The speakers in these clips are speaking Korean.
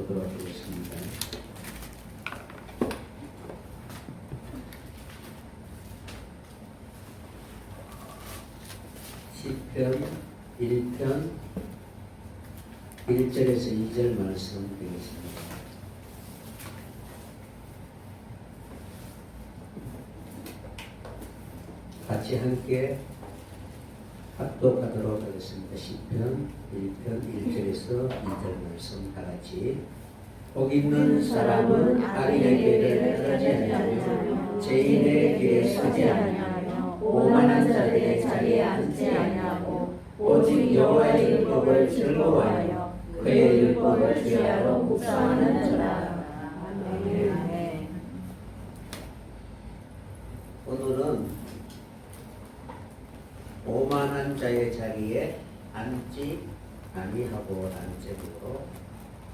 보도록 하겠습니다. 시편 1편 1절에서 2절 말씀 드리겠습니다. 같이 함께 합독하도록 하겠습니다. 시편 1편 1절에서 2절 말씀 다 같이. 복 있는 사람은 악인의 길을 떠나지 아니하며 죄인의 길에 서지 아니하며 오만한 자들의 자리에 앉지 아니하고 오직 여호와의 율법을 즐거워하여 그의 율법을 주야로 묵상하는 자라. 아멘. 오늘은 오만한 자의 자리에 앉지 아니하고 라는 제목으로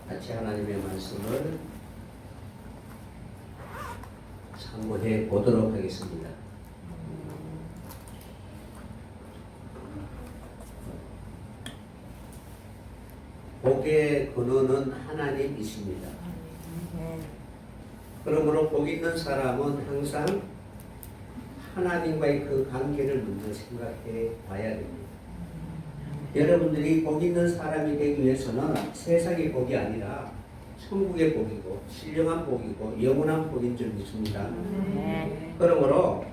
같이 하나님의 말씀을 참고해 보도록 하겠습니다. 복의 근원은 하나님이십니다. 그러므로 복 있는 사람은 항상 하나님과의 그 관계를 먼저 생각해 봐야 됩니다. 여러분들이 복 있는 사람이 되기 위해서는 세상의 복이 아니라 천국의 복이고 신령한 복이고 영원한 복인 줄 믿습니다. 그러므로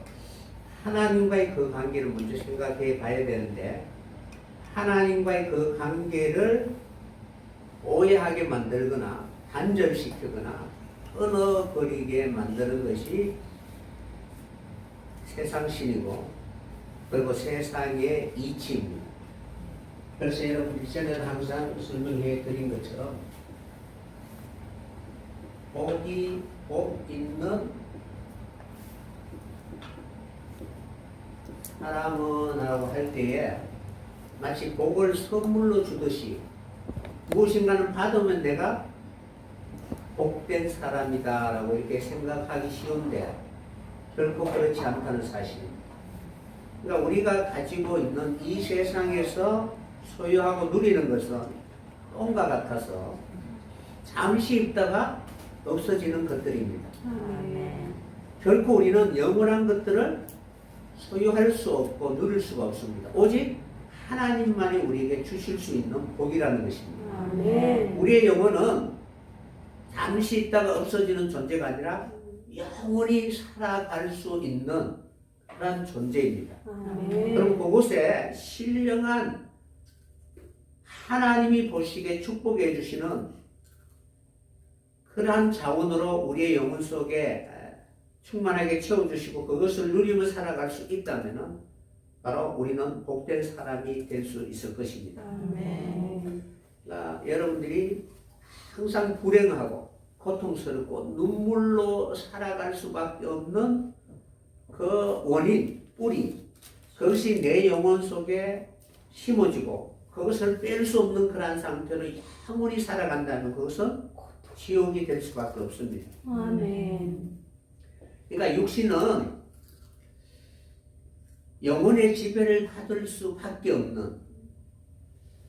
하나님과의 그 관계를 먼저 생각해 봐야 되는데 하나님과의 그 관계를 오해하게 만들거나 단절시키거나 끊어버리게 만드는 것이 세상신이고 그리고 세상의 이치입니다. 그래서 여러분 이전에도 항상 설명해 드린 것처럼 복 있는 사람은 하고 할 때에 마치 복을 선물로 주듯이 무엇인가는 받으면 내가 복된 사람이다 라고 이렇게 생각하기 쉬운데 결코 그렇지 않다는 사실입니다. 그러니까 우리가 가지고 있는 이 세상에서 소유하고 누리는 것은 똥과 같아서 잠시 있다가 없어지는 것들입니다. 결코 우리는 영원한 것들을 소유할 수 없고 누릴 수가 없습니다. 오직 하나님만이 우리에게 주실 수 있는 복이라는 것입니다. 우리의 영혼은 잠시 있다가 없어지는 존재가 아니라 영원히 살아갈 수 있는 그런 존재입니다. 그럼 그곳에 신령한 하나님이 보시기에 축복해 주시는 그러한 자원으로 우리의 영혼 속에 충만하게 채워주시고 그것을 누리며 살아갈 수 있다면 바로 우리는 복된 사람이 될 수 있을 것입니다. 여러분들이 항상 불행하고 고통스럽고 눈물로 살아갈 수밖에 없는 그 원인, 뿌리, 그것이 내 영혼 속에 심어지고 그것을 뺄 수 없는 그러한 상태로 영원히 살아간다면 그것은 지옥이 될 수밖에 없습니다. 그러니까 육신은 영혼의 지배를 받을 수밖에 없는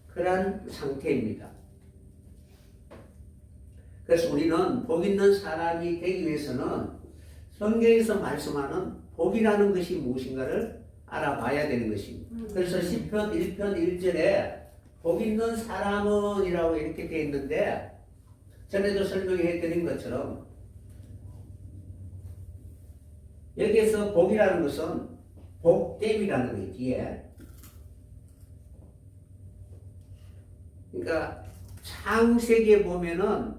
그러한 상태입니다. 그래서 우리는 복 있는 사람이 되기 위해서는 성경에서 말씀하는 복이라는 것이 무엇인가를 알아봐야 되는 것입니다. 그래서 시편 1편 1절에 복 있는 사람은 이라고 이렇게 되어 있는데 전에도 설명해 드린 것처럼 여기에서 복이라는 것은 복됨이라는 거예요. 뒤에. 그러니까 창세기에 보면은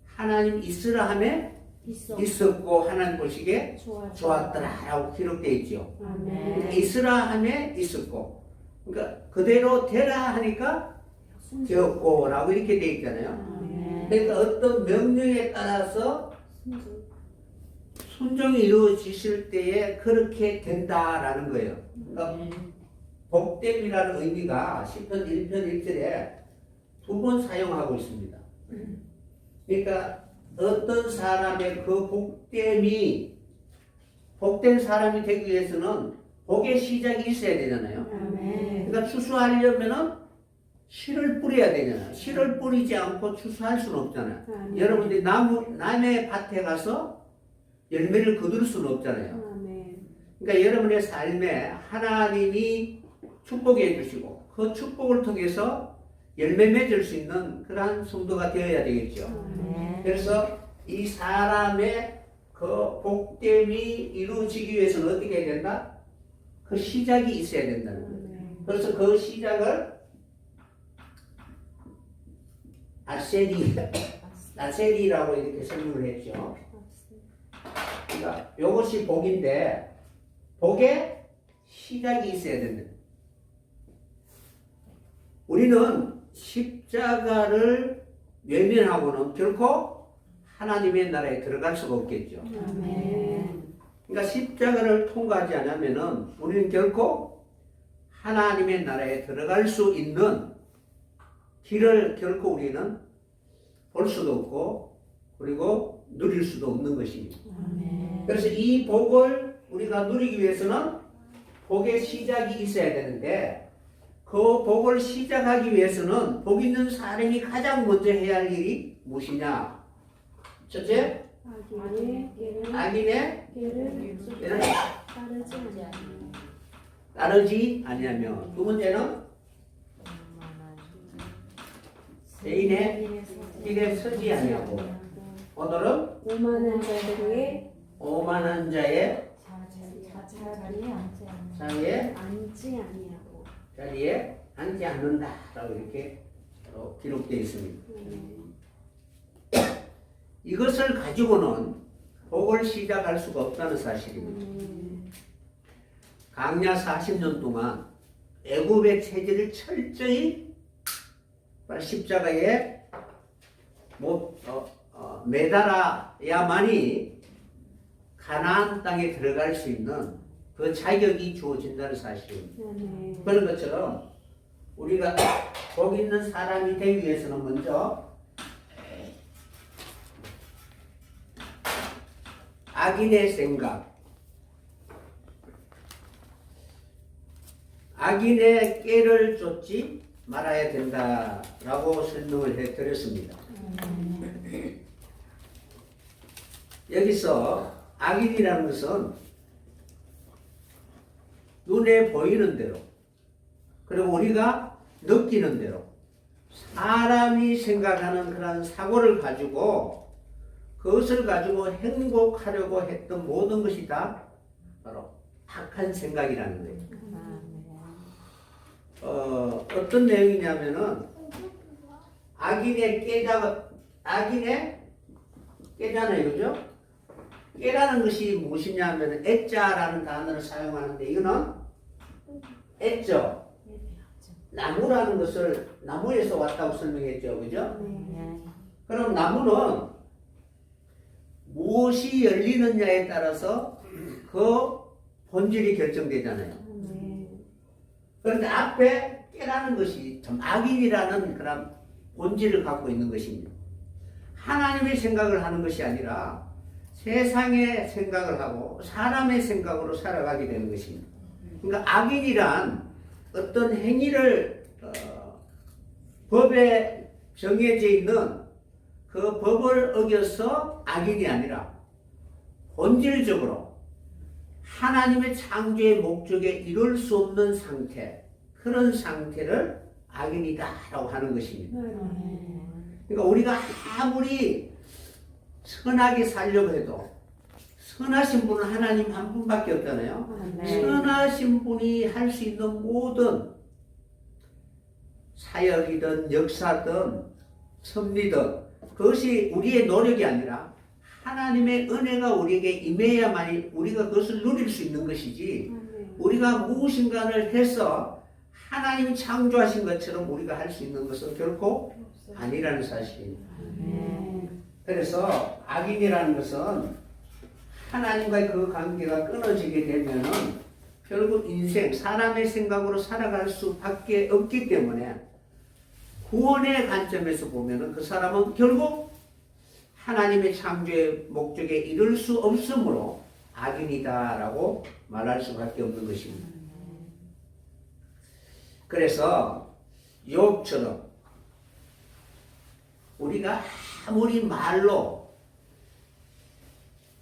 하나님 있으라 함에 있었고 하나님 보시기에 좋았더라라고 기록되어 있죠. 있으라 함에 있었고 그러니까 그대로 되라 하니까 되었고 라고 이렇게 되어 있잖아요. 그러니까 어떤 명령에 따라서 순종이 이루어지실 때에 그렇게 된다라는 거예요. 그러니까 복됨이라는 의미가 시편 1편 1절에 2번 사용하고 있습니다. 그러니까 어떤 사람의 그 복됨이 복된 사람이 되기 위해서는 복의 시작이 있어야 되잖아요. 그러니까 추수하려면은 씨를 뿌려야 되잖아요. 씨를 뿌리지 않고 추수할 수는 없잖아요. 아멘. 여러분들이 남의 밭에 가서 열매를 거둘 수는 없잖아요. 아멘. 그러니까 여러분의 삶에 하나님이 축복해 주시고 그 축복을 통해서 열매 맺을 수 있는 그러한 성도가 되어야 되겠죠. 아멘. 그래서 이 사람의 그 복됨이 이루어지기 위해서는 어떻게 해야 된다? 그 시작이 있어야 된다는 거예요. 아멘. 그래서 그 시작을 아세리라고 이렇게 설명을 했죠. 그러니까 이것이 복인데 복에 시작이 있어야 된다. 우리는 십자가를 외면하고는 결코 하나님의 나라에 들어갈 수가 없겠죠. 아멘. 그러니까 십자가를 통과하지 않으면은 우리는 결코 하나님의 나라에 들어갈 수 있는 길을 결코 우리는 볼 수도 없고 그리고 누릴 수도 없는 것입니다. 아멘. 그래서 이 복을 우리가 누리기 위해서는 복의 시작이 있어야 되는데 그 복을 시작하기 위해서는 복 있는 사람이 가장 먼저 해야 할 일이 무엇이냐? 첫째, 악인의 깨를 따르지 아니하며 두 번째는 죄인의 길에 서지 아니하고 오늘은 오만한 자의 자리에 앉지 않는다라고 이렇게 기록되어 있습니다. 이것을 가지고는 복을 시작할 수가 없다는 사실입니다. 광야 40년 동안 애굽의 체질을 철저히 십자가에 매달아야만이 가나안 땅에 들어갈 수 있는 그 자격이 주어진다는 사실입니다. 그런 것처럼 우리가 복 있는 사람이 되기 위해서는 먼저 악인의 생각, 악인의 깨를 쫓지 말아야 된다라고 설명을 해드렸습니다. 여기서 악인이라는 것은 눈에 보이는 대로 그리고 우리가 느끼는 대로 사람이 생각하는 그런 사고를 가지고 그것을 가지고 행복하려고 했던 모든 것이 다 바로 악한 생각이라는 거예요. 어떤 내용이냐면은 악인의 깨잖아요, 그죠? 깨라는 것이 무엇이냐면 애자라는 단어를 사용하는데 이거는 애죠. 나무라는 것을 나무에서 왔다고 설명했죠, 그죠? 그럼 나무는 무엇이 열리느냐에 따라서 그 본질이 결정되잖아요. 그런데 앞에 깨라는 것이 좀 악인이라는 그런 본질을 갖고 있는 것입니다. 하나님의 생각을 하는 것이 아니라 세상의 생각을 하고 사람의 생각으로 살아가게 되는 것입니다. 그러니까 악인이란 어떤 행위를 법에 정해져 있는 그 법을 어겨서 악인이 아니라 본질적으로 하나님의 창조의 목적에 이룰 수 없는 상태, 그런 상태를 악인이다라고 하는 것입니다. 그러니까 우리가 아무리 선하게 살려고 해도 선하신 분은 하나님 한 분밖에 없잖아요. 선하신 분이 할 수 있는 모든 사역이든 역사든 섭리든 그것이 우리의 노력이 아니라 하나님의 은혜가 우리에게 임해야만이 우리가 그것을 누릴 수 있는 것이지 우리가 무엇인가를 해서 하나님이 창조하신 것처럼 우리가 할 수 있는 것은 결코 아니라는 사실입니다. 그래서 악인이라는 것은 하나님과의 그 관계가 끊어지게 되면은 결국 인생, 사람의 생각으로 살아갈 수밖에 없기 때문에 구원의 관점에서 보면은 그 사람은 결국 하나님의 창조의 목적에 이룰 수 없으므로 악인이다라고 말할 수밖에 없는 것입니다. 그래서 욥처럼 우리가 아무리 말로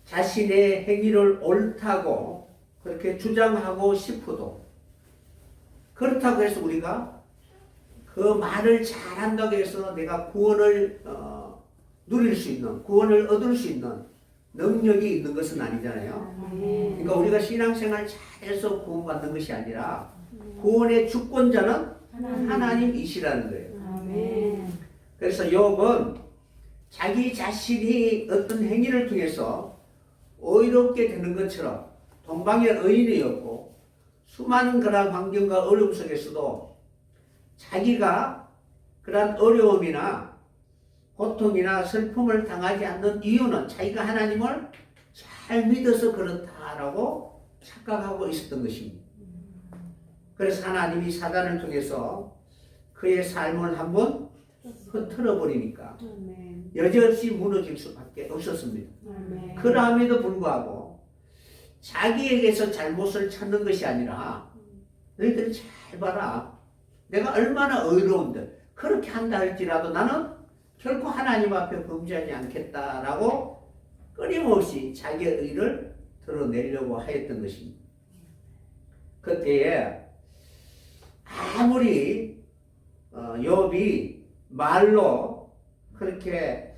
자신의 행위를 옳다고 그렇게 주장하고 싶어도 그렇다고 해서 우리가 그 말을 잘한다고 해서 내가 구원을 누릴 수 있는, 구원을 얻을 수 있는 능력이 있는 것은 아니잖아요. 그러니까 우리가 신앙생활 잘해서 구원받는 것이 아니라 구원의 주권자는 하나님이시라는 거예요. 그래서 욥은 자기 자신이 어떤 행위를 통해서 의롭게 되는 것처럼 동방의 의인이었고 수많은 그런 환경과 어려움 속에서도 자기가 그런 어려움이나 고통이나 슬픔을 당하지 않는 이유는 자기가 하나님을 잘 믿어서 그렇다라고 착각하고 있었던 것입니다. 그래서 하나님이 사단을 통해서 그의 삶을 한번 흐트러 버리니까 여지없이 무너질 수밖에 없었습니다. 그럼에도 불구하고 자기에게서 잘못을 찾는 것이 아니라 너희들 잘 봐라. 내가 얼마나 의로운데 그렇게 한다 할지라도 나는 결코 하나님 앞에 범죄하지 않겠다라고 끊임없이 자기의 의를 드러내려고 하였던 것입니다. 그때에 아무리 욥이 말로 그렇게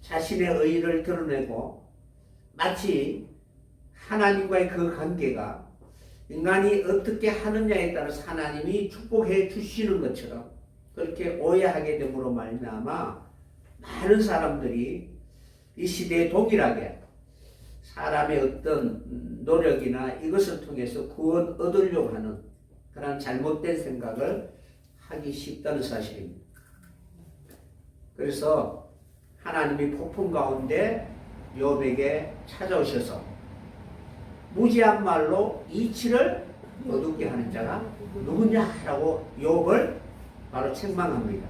자신의 의를 드러내고 마치 하나님과의 그 관계가 인간이 어떻게 하느냐에 따라서 하나님이 축복해 주시는 것처럼 그렇게 오해하게 됨으로 말미암아 많은 사람들이 이 시대에 동일하게 사람의 어떤 노력이나 이것을 통해서 구원 얻으려고 하는 그런 잘못된 생각을 하기 쉽다는 사실입니다. 그래서 하나님이 폭풍 가운데 욥에게 찾아오셔서 무지한 말로 이치를 거두게 하는 자가 누구냐라고 욥을 바로 책망합니다.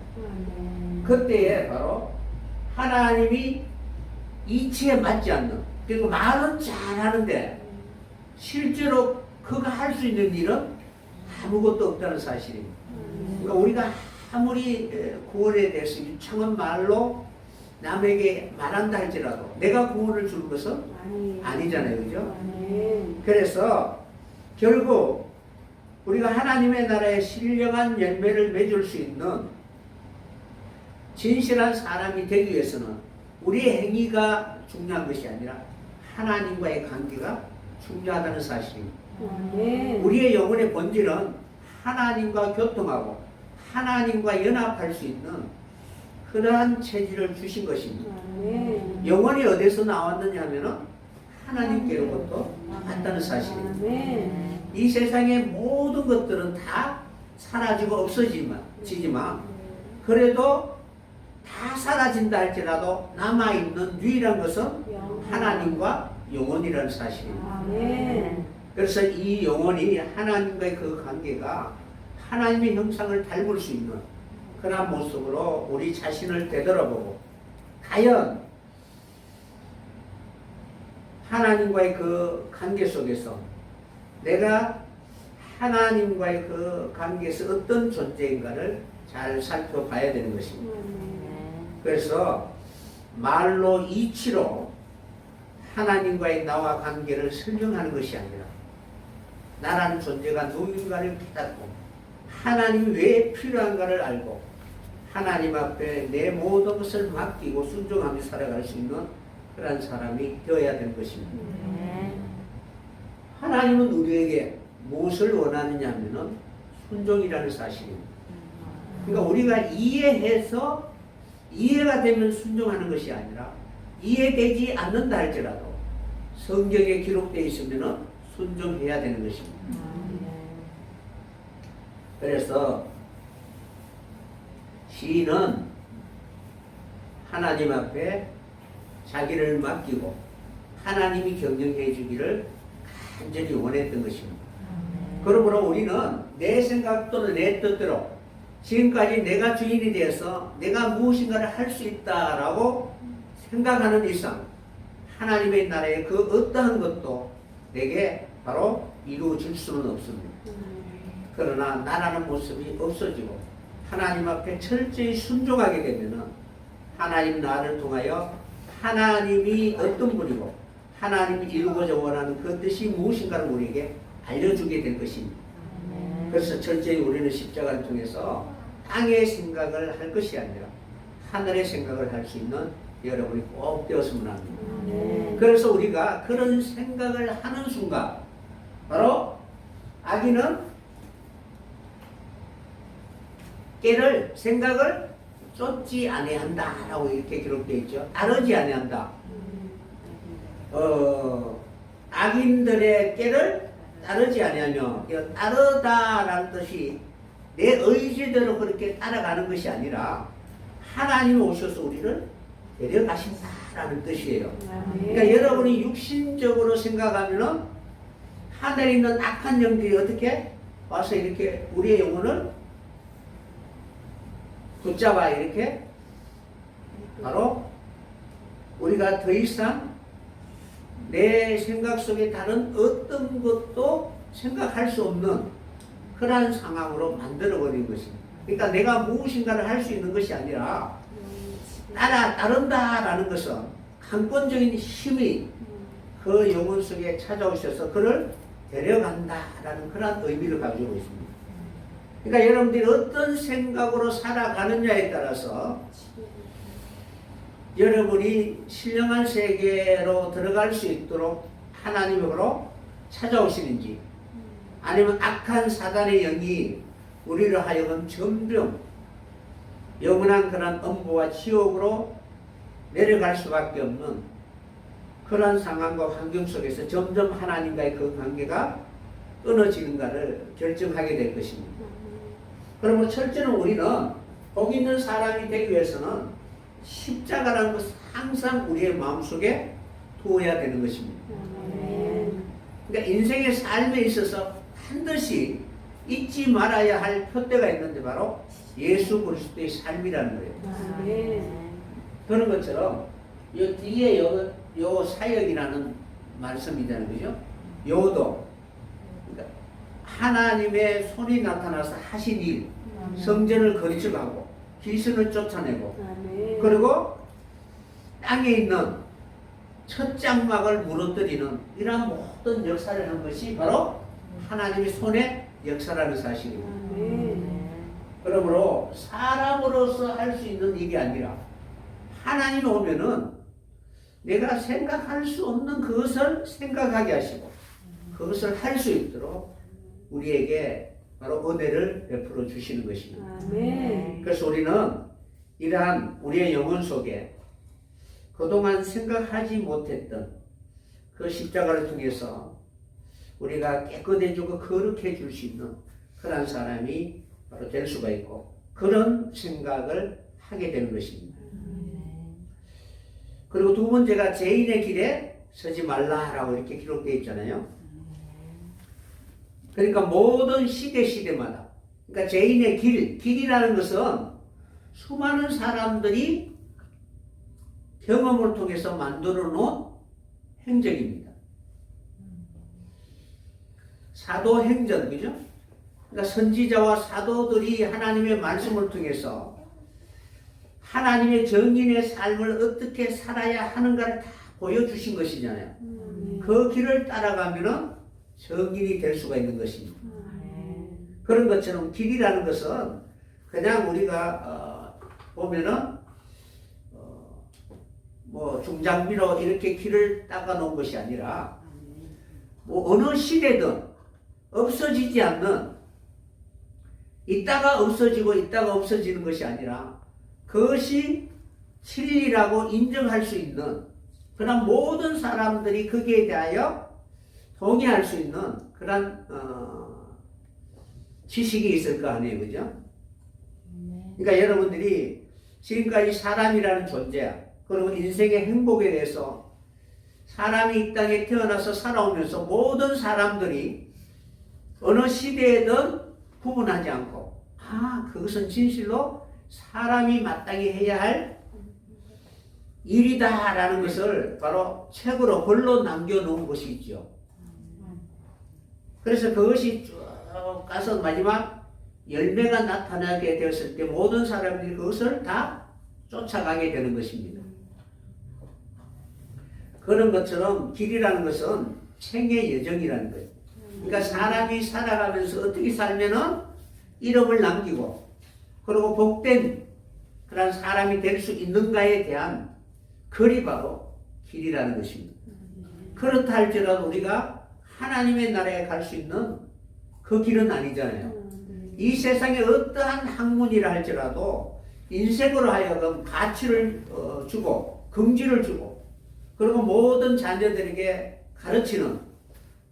그때에 바로 하나님이 이치에 맞지 않는, 그리고 말은 잘하는데 실제로 그가 할 수 있는 일은 아무것도 없다는 사실입니다. 그러니까 우리가 아무리 구원에 대해서 유창한 말로 남에게 말한다 할지라도 내가 구원을 주는 것은 아니잖아요. 그죠? 그래서 결국 우리가 하나님의 나라에 신령한 열매를 맺을 수 있는 진실한 사람이 되기 위해서는 우리의 행위가 중요한 것이 아니라 하나님과의 관계가 중요하다는 사실입니다. 우리의 영혼의 본질은 하나님과 교통하고 하나님과 연합할 수 있는 그러한 체질을 주신 것입니다. 영혼이 어디서 나왔느냐 하면은 하나님께로부터 왔다는 사실입니다. 이 세상의 모든 것들은 다 사라지고 없어지지만 그래도 다 사라진다 할지라도 남아있는 유일한 것은 하나님과 영혼이라는 사실입니다. 그래서 이 영혼이 하나님과의 그 관계가 하나님의 형상을 닮을 수 있는 그런 모습으로 우리 자신을 되돌아보고 과연 하나님과의 그 관계 속에서 내가 하나님과의 그 관계에서 어떤 존재인가를 잘 살펴봐야 되는 것입니다. 그래서 말로 이치로 하나님과의 나와 관계를 설명하는 것이 아니라 나라는 존재가 누구인가를 깨닫고 하나님이 왜 필요한가를 알고 하나님 앞에 내 모든 것을 맡기고 순종하며 살아갈 수 있는 그런 사람이 되어야 되는 것입니다. 하나님은 우리에게 무엇을 원하느냐 하면은 순종이라는 사실입니다. 그러니까 우리가 이해해서 이해가 되면 순종하는 것이 아니라 이해되지 않는다 할지라도 성경에 기록되어 있으면은 순종해야 되는 것입니다. 그래서 시인은 하나님 앞에 자기를 맡기고 하나님이 경영해 주기를 간절히 원했던 것입니다. 그러므로 우리는 내 생각 또는 내 뜻대로 지금까지 내가 주인이 되어서 내가 무엇인가를 할 수 있다라고 생각하는 이상 하나님의 나라의 그 어떠한 것도 내게 바로 이루어질 수는 없습니다. 그러나 나라는 모습이 없어지고 하나님 앞에 철저히 순종하게 되면은 하나님 나를 통하여 하나님이 어떤 분이고 하나님이 이루고자 원하는 그 뜻이 무엇인가를 우리에게 알려주게 될 것입니다. 그래서 철저히 우리는 십자가를 통해서 땅의 생각을 할 것이 아니라 하늘의 생각을 할 수 있는 여러분이 꼭 되었으면 합니다. 그래서 우리가 그런 생각을 하는 순간 바로 아기는 깨를 생각을 쫓지 아니한다라고 이렇게 기록되어 있죠. 따르지 아니한다. 악인들의 깨를 따르지 아니하며 따르다라는 뜻이 내 의지대로 그렇게 따라가는 것이 아니라 하나님이 오셔서 우리를 데려가신다라는 뜻이에요. 그러니까 여러분이 육신적으로 생각하면은 하늘에 있는 악한 영들이 어떻게 와서 이렇게 우리의 영혼을 붙잡아 이렇게 바로 우리가 더 이상 내 생각 속에 다른 어떤 것도 생각할 수 없는 그러한 상황으로 만들어버린 것입니다. 그러니까 내가 무엇인가를 할 수 있는 것이 아니라 따른다라는 것은 강권적인 힘이 그 영혼 속에 찾아오셔서 그를 데려간다라는 그런 의미를 가지고 있습니다. 그러니까 여러분들이 어떤 생각으로 살아가느냐에 따라서 여러분이 신령한 세계로 들어갈 수 있도록 하나님으로 찾아오시는지 아니면 악한 사단의 영이 우리를 하여금 점점 영원한 그런 엄보와 지옥으로 내려갈 수밖에 없는 그런 상황과 환경 속에서 점점 하나님과의 그 관계가 끊어지는가를 결정하게 될 것입니다. 그러므로 첫째는 우리는 복 있는 사람이 되기 위해서는 십자가라는 것을 항상 우리의 마음속에 두어야 되는 것입니다. 그러니까 인생의 삶에 있어서 반드시 잊지 말아야 할 표대가 있는데 바로 예수 그리스도의 삶이라는 거예요. 그런 것처럼 이 뒤에 요 사역이라는 말씀이라는 거죠. 요도 그러니까 하나님의 손이 나타나서 하신 일, 성전을 건축하고 귀신을 쫓아내고 그리고 땅에 있는 첫 장막을 무너뜨리는 이러한 모든 역사를 한 것이 바로 하나님의 손의 역사라는 사실입니다. 그러므로 사람으로서 할 수 있는 일이 아니라 하나님이 오면은 내가 생각할 수 없는 그것을 생각하게 하시고 그것을 할 수 있도록 우리에게 바로 은혜를 베풀어 주시는 것입니다. 그래서 우리는 이러한 우리의 영혼 속에 그동안 생각하지 못했던 그 십자가를 통해서 우리가 깨끗해지고 거룩해 줄 수 있는 그런 사람이 바로 될 수가 있고 그런 생각을 하게 되는 것입니다. 그리고 두 번째가 죄인의 길에 서지 말라라고 이렇게 기록되어 있잖아요. 그러니까 모든 시대마다 그러니까 죄인의 길이라는 것은 수많은 사람들이 경험을 통해서 만들어 놓은 행적입니다. 사도행전, 그죠? 그러니까 선지자와 사도들이 하나님의 말씀을 통해서 하나님의 정인의 삶을 어떻게 살아야 하는가를 다 보여주신 것이잖아요. 그 길을 따라가면은 정인이 될 수가 있는 것입니다. 그런 것처럼 길이라는 것은 그냥 우리가 보면은 뭐 중장비로 이렇게 길을 닦아 놓은 것이 아니라 뭐 어느 시대든 없어지지 않는 있다가 없어지고 있다가 없어지는 것이 아니라 그것이 진리라고 인정할 수 있는 그런 모든 사람들이 거기에 대하여 동의할 수 있는 그런 지식이 있을 거 아니에요, 그죠? 그러니까 여러분들이 지금까지 사람이라는 존재 그리고 인생의 행복에 대해서 사람이 이 땅에 태어나서 살아오면서 모든 사람들이 어느 시대에든 구분하지 않고 그것은 진실로 사람이 마땅히 해야 할 일이다라는 것을 바로 책으로 글로 남겨놓은 것이 있죠. 그래서 그것이 쭉 가서 마지막 열매가 나타나게 되었을 때 모든 사람들이 그것을 다 쫓아가게 되는 것입니다. 그런 것처럼 길이라는 것은 생의 여정이라는 거예요. 그러니까 사람이 살아가면서 어떻게 살면은 이름을 남기고 그리고 복된 그런 사람이 될 수 있는가에 대한 글이 바로 길이라는 것입니다. 그렇다 할지라도 우리가 하나님의 나라에 갈 수 있는 그 길은 아니잖아요. 이 세상에 어떠한 학문이라 할지라도 인생으로 하여금 가치를 주고 긍지를 주고 그리고 모든 자녀들에게 가르치는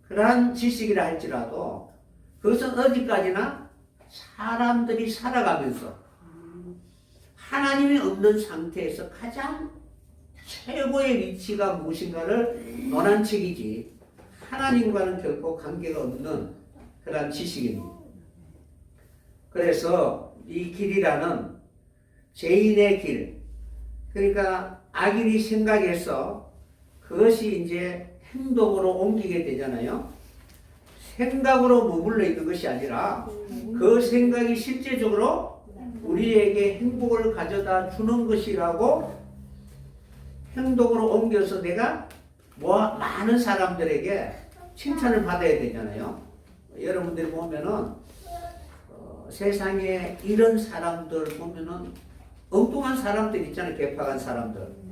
그러한 지식이라 할지라도 그것은 어디까지나 사람들이 살아가면서 하나님이 없는 상태에서 가장 최고의 위치가 무엇인가를 논한 책이지 하나님과는 결코 관계가 없는 그러한 지식입니다. 그래서 이 길이라는 죄인의 길, 그러니까 악인이 생각해서 그것이 이제 행동으로 옮기게 되잖아요. 생각으로 머물러 있는 것이 아니라 그 생각이 실제적으로 우리에게 행복을 가져다 주는 것이라고 행동으로 옮겨서 내가 많은 사람들에게 칭찬을 받아야 되잖아요. 여러분들이 보면은 세상에 이런 사람들 보면은 엉뚱한 사람들 있잖아요. 개팍한 사람들.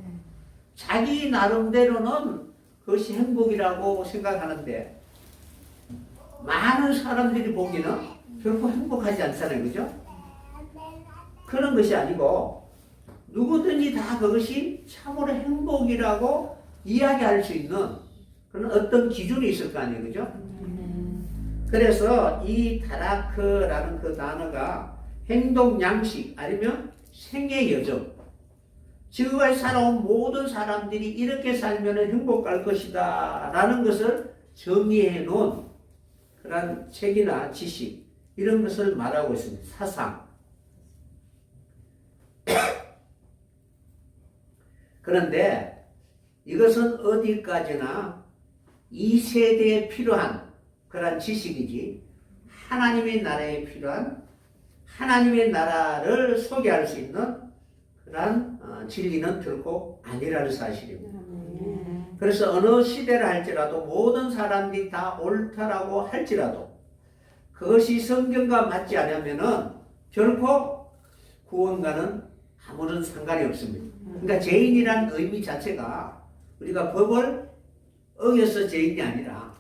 자기 나름대로는 그것이 행복이라고 생각하는데 많은 사람들이 보기는 결코 행복하지 않잖아요. 그죠? 그런 것이 아니고 누구든지 다 그것이 참으로 행복이라고 이야기할 수 있는 그런 어떤 기준이 있을 거 아니에요. 그죠? 그래서 이 타라크라는 그 단어가 행동 양식 아니면 생의 여정, 지금까지 살아온 모든 사람들이 이렇게 살면 행복할 것이다 라는 것을 정의해 놓은 그런 책이나 지식 이런 것을 말하고 있습니다. 사상. 그런데 이것은 어디까지나 이 세대에 필요한 그런 지식이지 하나님의 나라에 필요한 하나님의 나라를 소개할 수 있는 그런 진리는 결코 아니라는 사실입니다. 그래서 어느 시대를 할지라도 모든 사람들이 다 옳다라고 할지라도 그것이 성경과 맞지 않으면은 결코 구원과는 아무런 상관이 없습니다. 그러니까 죄인이란 의미 자체가 우리가 법을 어겨서 죄인이 아니라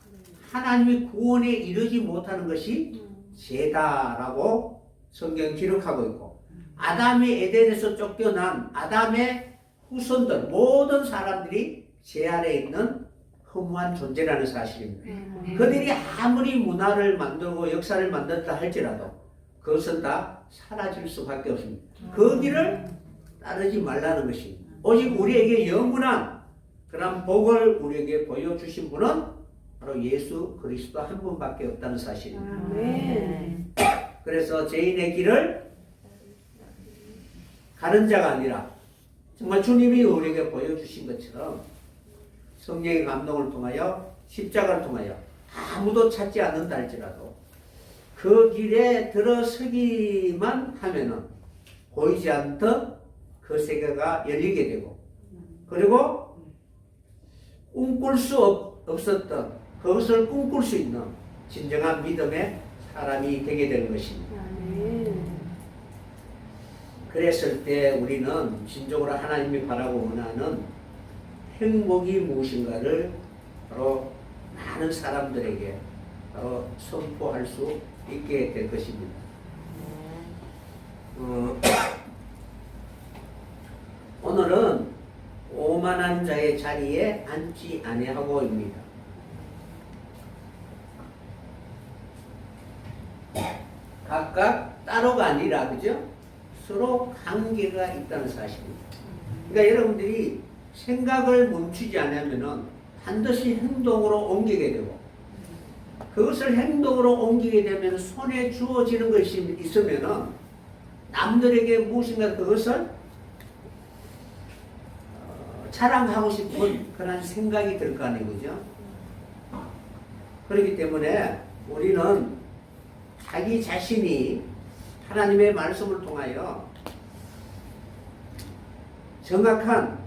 하나님이 구원에 이르지 못하는 것이 죄다라고 성경 기록하고 있고 아담이 에덴에서 쫓겨난 아담의 후손들 모든 사람들이 죄 아래에 있는 허무한 존재라는 사실입니다. 그들이 아무리 문화를 만들고 역사를 만들었다 할지라도 그것은 다 사라질 수밖에 없습니다. 그 길을 따르지 말라는 것입니다. 오직 우리에게 영원한 그런 복을 우리에게 보여주신 분은 바로 예수 그리스도 한 분밖에 없다는 사실입니다. 그래서 죄인의 길을 가는 자가 아니라 정말 주님이 우리에게 보여주신 것처럼 성령의 감동을 통하여 십자가를 통하여 아무도 찾지 않는다 할지라도 그 길에 들어서기만 하면은 보이지 않던 그 세계가 열리게 되고 그리고 꿈꿀 수 없었던 그것을 꿈꿀 수 있는 진정한 믿음의 사람이 되게 되는 것입니다. 그랬을 때 우리는 진정으로 하나님이 바라고 원하는 행복이 무엇인가를 바로 많은 사람들에게 바로 선포할 수 있게 될 것입니다. 오늘은 오만한 자의 자리에 앉지 아니하고입니다. 각각 따로가 아니라 그죠? 서로 관계가 있다는 사실입니다. 그러니까 여러분들이 생각을 멈추지 않으면은 반드시 행동으로 옮기게 되고 그것을 행동으로 옮기게 되면 손에 주어지는 것이 있으면은 남들에게 무엇인가 그것을 자랑하고 싶은 그런 생각이 들 거 아니에요. 그죠? 그렇기 때문에 우리는 자기 자신이 하나님의 말씀을 통하여 정확한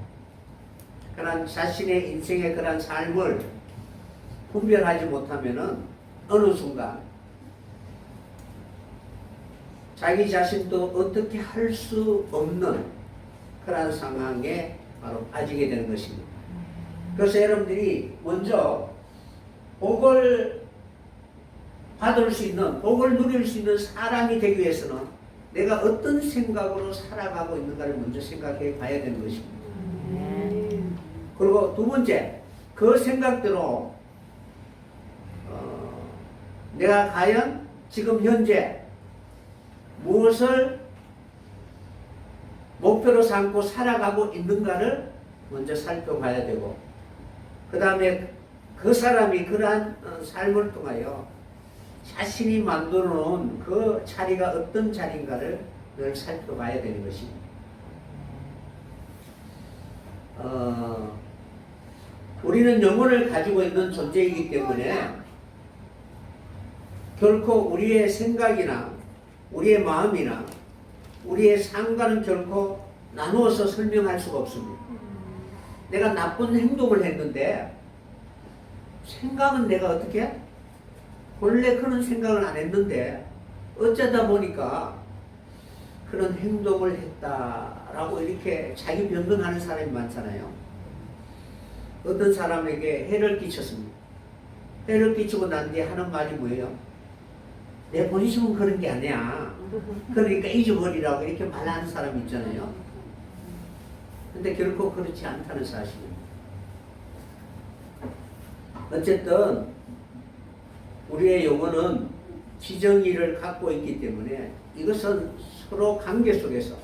그런 자신의 인생의 그런 삶을 분별하지 못하면은 어느 순간 자기 자신도 어떻게 할 수 없는 그런 상황에 바로 빠지게 되는 것입니다. 그래서 여러분들이 먼저 복을 받을 수 있는, 복을 누릴 수 있는 사람이 되기 위해서는 내가 어떤 생각으로 살아가고 있는가를 먼저 생각해 봐야 되는 것입니다. 그리고 두 번째, 그 생각대로 내가 과연 지금 현재 무엇을 목표로 삼고 살아가고 있는가를 먼저 살펴봐야 되고, 그 다음에 그 사람이 그러한 삶을 통하여 자신이 만들어 놓은 그 자리가 어떤 자리인가를 늘 살펴봐야 되는 것입니다. 우리는 영혼을 가지고 있는 존재이기 때문에 결코 우리의 생각이나 우리의 마음이나 우리의 삶과는 결코 나누어서 설명할 수가 없습니다. 내가 나쁜 행동을 했는데 생각은 내가 어떻게? 원래 그런 생각을 안 했는데 어쩌다 보니까 그런 행동을 했다라고 이렇게 자기 변명하는 사람이 많잖아요. 어떤 사람에게 해를 끼쳤습니다. 해를 끼치고 난 뒤에 하는 말이 뭐예요? 내 본심은 그런 게 아니야. 그러니까 잊어버리라고 이렇게 말하는 사람이 있잖아요. 근데 결코 그렇지 않다는 사실입니다. 어쨌든 우리의 영혼은 지정의를 갖고 있기 때문에 이것은 서로 관계 속에서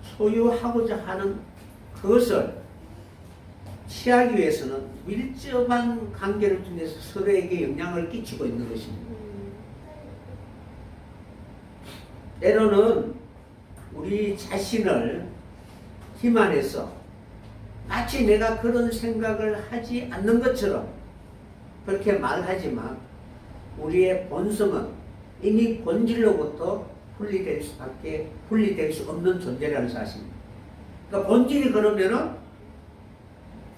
소유하고자 하는 그것을 취하기 위해서는 밀접한 관계를 통해서 서로에게 영향을 끼치고 있는 것입니다. 때로는 우리 자신을 기만해서 마치 내가 그런 생각을 하지 않는 것처럼 그렇게 말하지만 우리의 본성은 이미 본질로부터 분리될 수 없는 존재라는 사실입니다. 그러니까 본질이 그러면은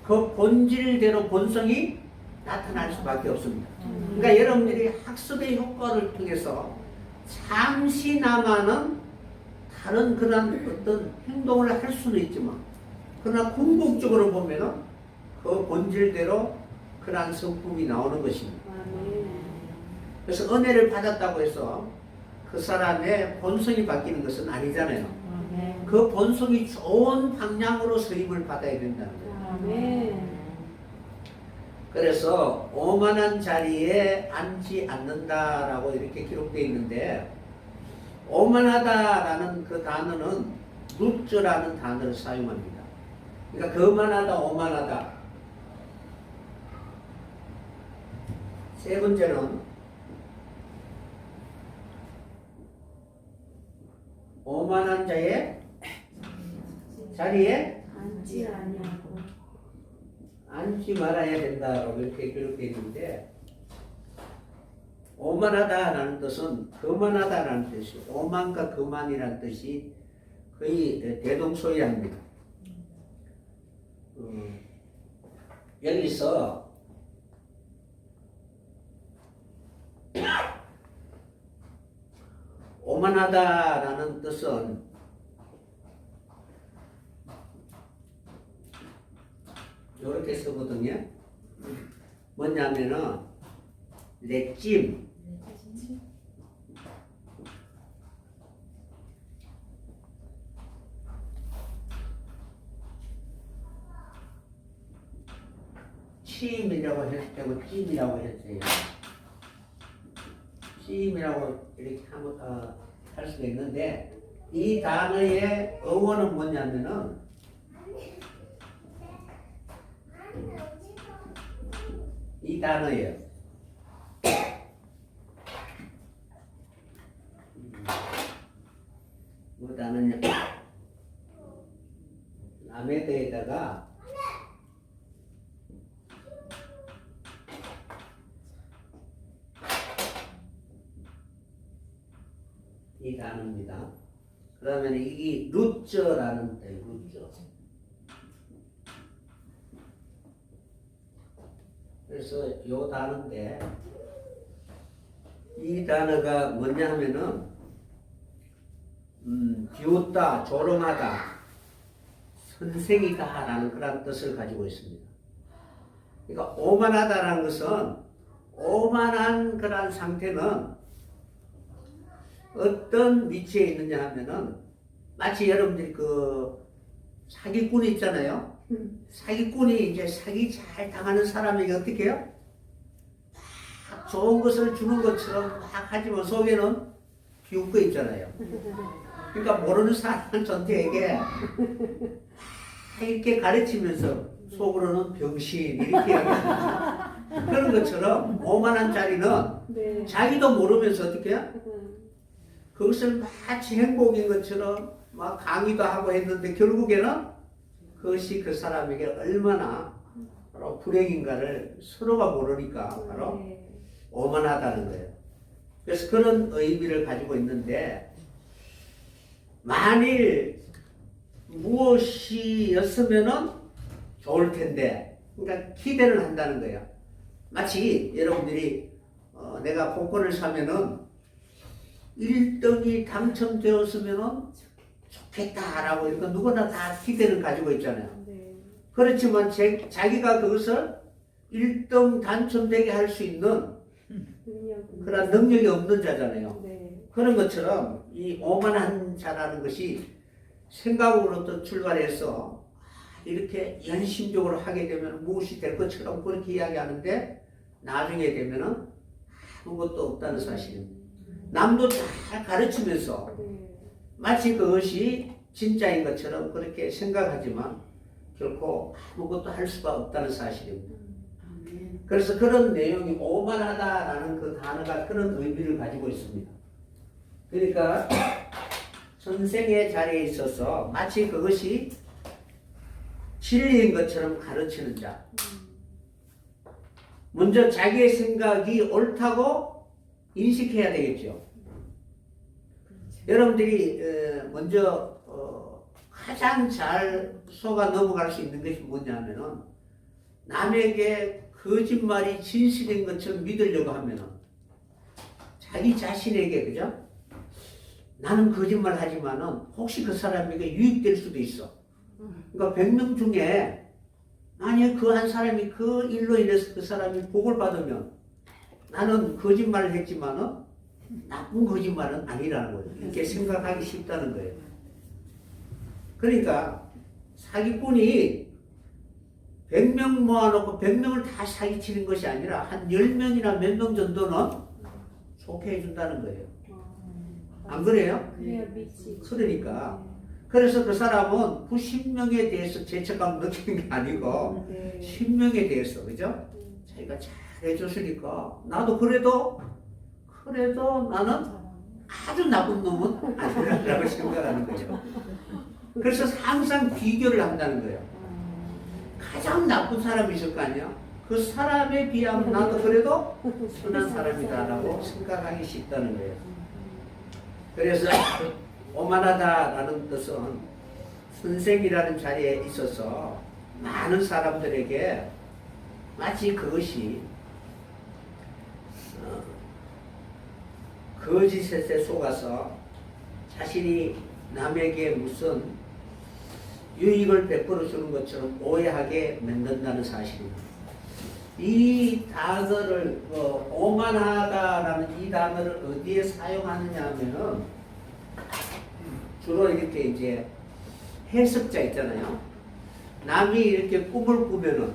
그 본질대로 본성이 나타날 수밖에 없습니다. 그러니까 여러분들이 학습의 효과를 통해서 잠시나마는 다른 그런 어떤 행동을 할 수는 있지만 그러나 궁극적으로 보면은 그 본질대로 그러한 성품이 나오는 것입니다. 그래서 은혜를 받았다고 해서 그 사람의 본성이 바뀌는 것은 아니잖아요. 그 본성이 좋은 방향으로 서임을 받아야 된다는 거예요. 그래서 오만한 자리에 앉지 않는다라고 이렇게 기록되어 있는데, 오만하다라는 그 단어는 룻즈라는 단어를 사용합니다. 그러니까 거만하다, 오만하다. 세 번째는 오만한 자의 자리에 앉지 아니하고 앉지 말아야 된다라고 이렇게 기록되어 있는데, 오만하다라는 뜻은 거만하다라는 뜻이에요. 오만과 거만이라는 뜻이 거의 대동소이합니다. 여기서 오만하다라는 뜻은 이렇게 쓰거든요. 뭐냐면은 내찜, 치임이라고 했을 때고 찜이라고 했어요. 찜이라고 이렇게 할 수가 있는데, 이 단어의 어원은 뭐냐면은 이 단어예요. 뭐 단어냐? 라메드에다가 이 이 단어입니다. 그러면 이게 루저라는 뜻, 루저. 그래서 요 단어인데 이 단어가 뭐냐 하면은 비웃다, 조롱하다, 선생이다 라는 그런 뜻을 가지고 있습니다. 그러니까 오만하다라는 것은 오만한 그런 상태는 어떤 위치에 있느냐 하면은 마치 여러분들이 그 사기꾼이 있잖아요. 사기꾼이 이제 사기 잘 당하는 사람에게 어떻게 해요? 막 좋은 것을 주는 것처럼 막 하지만 속에는 비웃고 있잖아요. 그러니까 모르는 사람 전체에게 이렇게 가르치면서 속으로는 병신 이렇게 이야기합니다. 그런 것처럼 오만한 자리는 네. 자기도 모르면서 어떻게 해요? 그것을 마치 행복인 것처럼 막 강의도 하고 했는데 결국에는 그것이 그 사람에게 얼마나 바로 불행인가를 서로가 모르니까 바로 오만하다는 거예요. 그래서 그런 의미를 가지고 있는데 만일 무엇이었으면은 좋을 텐데 그러니까 기대를 한다는 거예요. 마치 여러분들이 내가 복권을 사면은 1등이 당첨되었으면은 좋겠다라고 이렇게 누구나 다 기대를 가지고 있잖아요. 그렇지만 자기가 그것을 1등 당첨되게 할 수 있는 그런 능력이 없는 자잖아요. 그런 것처럼 이 오만한 자라는 것이 생각으로부터 출발해서 이렇게 연심적으로 하게 되면 무엇이 될 것처럼 그렇게 이야기하는데 나중에 되면은 아무것도 없다는 사실입니다. 남도 잘 가르치면서 마치 그것이 진짜인 것처럼 그렇게 생각하지만 결코 아무것도 할 수가 없다는 사실입니다. 그래서 그런 내용이 오만하다라는 그 단어가 그런 의미를 가지고 있습니다. 그러니까 선생의 자리에 있어서 마치 그것이 진리인 것처럼 가르치는 자. 먼저 자기의 생각이 옳다고 인식해야 되겠죠. 여러분들이 먼저 가장 잘 속아 넘어갈 수 있는 것이 뭐냐면은 남에게 거짓말이 진실인 것처럼 믿으려고 하면은 자기 자신에게 그죠? 나는 거짓말 하지만은 혹시 그 사람에게 유익될 수도 있어. 그러니까 100명 중에 만약 그 한 사람이 그 일로 인해서 그 사람이 복을 받으면 나는 거짓말을 했지만은 나쁜 거짓말은 아니라는 거예요. 이렇게 생각하기 쉽다는 거예요. 그러니까 사기꾼이 100명 모아놓고 100명을 다 사기치는 것이 아니라 한 10명이나 몇 명 정도는 속해 준다는 거예요. 안 그래요? 그러니까 그래서 그 사람은 그 10명에 대해서 죄책감 느끼는 게 아니고 10명에 대해서 그죠? 자기가 잘 해줬으니까 나도 그래도 나는 아주 나쁜 놈은 아니라고 생각하는 거죠. 그래서 항상 비교를 한다는 거예요. 가장 나쁜 사람이 있을 거 아니야? 그 사람에 비하면 나도 그래도 선한 사람이다라고 생각하기 쉽다는 거예요. 그래서 오만하다라는 뜻은 선생이라는 자리에 있어서 많은 사람들에게 마치 그것이 거짓에 속아서 자신이 남에게 무슨 유익을 베풀어 주는 것처럼 오해하게 만든다는 사실입니다. 이 단어를 오만하다라는 이 단어를 어디에 사용하느냐 하면은 주로 이렇게 이제 해석자 있잖아요. 남이 이렇게 꿈을 꾸면은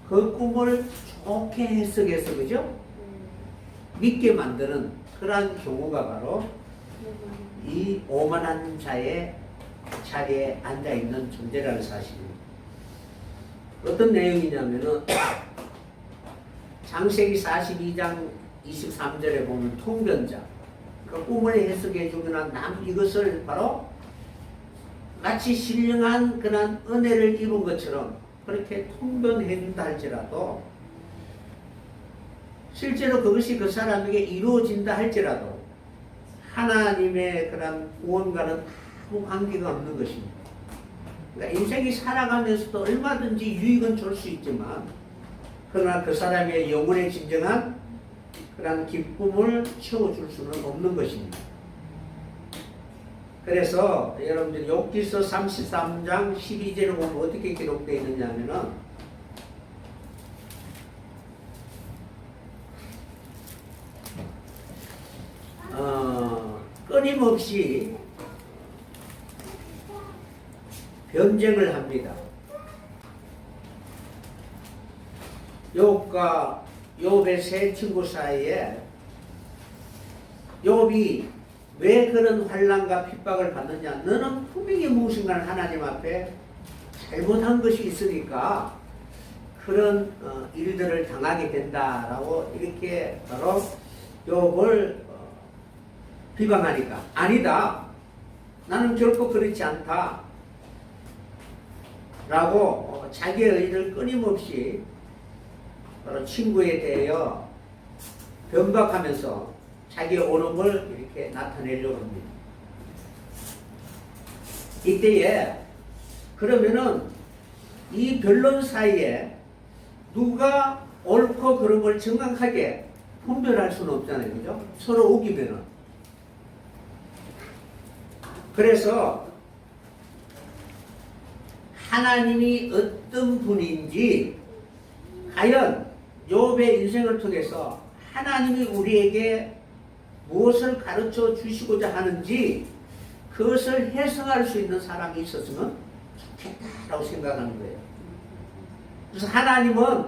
그 꿈을 좋게 해석해서 그죠? 믿게 만드는 그러한 경우가 바로 이 오만한 자의 자리에 앉아있는 존재라는 사실입니다. 어떤 내용이냐면은 창세기 42장 23절에 보면 통변자 그 꿈을 해석해 주거나 이것을 바로 마치 신령한 그런 은혜를 입은 것처럼 그렇게 통변해 준다 할지라도 실제로 그것이 그 사람에게 이루어진다 할지라도 하나님의 그런 구원과는 아무 관계가 없는 것입니다. 그러니까 인생이 살아가면서도 얼마든지 유익은 줄 수 있지만 그러나 그 사람의 영혼에 진정한 그런 기쁨을 채워줄 수는 없는 것입니다. 그래서 여러분들 욥기서 33장 12절을 보면 어떻게 기록되어 있느냐 하면은 끊임없이 변쟁을 합니다. 욥과 욥의 세 친구 사이에 욥이 왜 그런 환난과 핍박을 받느냐? 너는 분명히 무엇인가를 하나님 앞에 잘못한 것이 있으니까 그런 일들을 당하게 된다라고 이렇게 바로 욥을 비방하니까 아니다. 나는 결코 그렇지 않다. 라고 자기의 의를 끊임없이 바로 친구에 대하여 변박하면서 자기의 옳음을 이렇게 나타내려고 합니다. 이때에 그러면은 이 변론 사이에 누가 옳고 그른 걸 정확하게 분별할 수는 없잖아요. 그죠? 서로 우기면은. 그래서 하나님이 어떤 분인지 과연 욥의 인생을 통해서 하나님이 우리에게 무엇을 가르쳐 주시고자 하는지 그것을 해석할 수 있는 사람이 있었으면 좋겠다라고 생각하는 거예요. 그래서 하나님은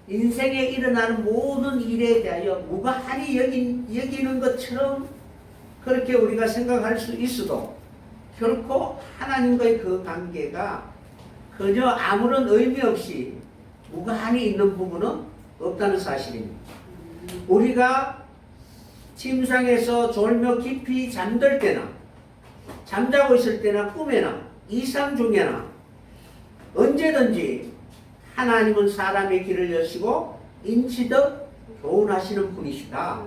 인생에 일어나는 모든 일에 대하여 무관히 여기는 것처럼 그렇게 우리가 생각할 수 있어도 결코 하나님과의 그 관계가 전혀 아무런 의미 없이 무관히 있는 부분은 없다는 사실입니다. 우리가 침상에서 졸며 깊이 잠들 때나 잠자고 있을 때나 꿈에나 이상 중에나 언제든지 하나님은 사람의 길을 여시고 인치듯 교훈하시는 분이시다.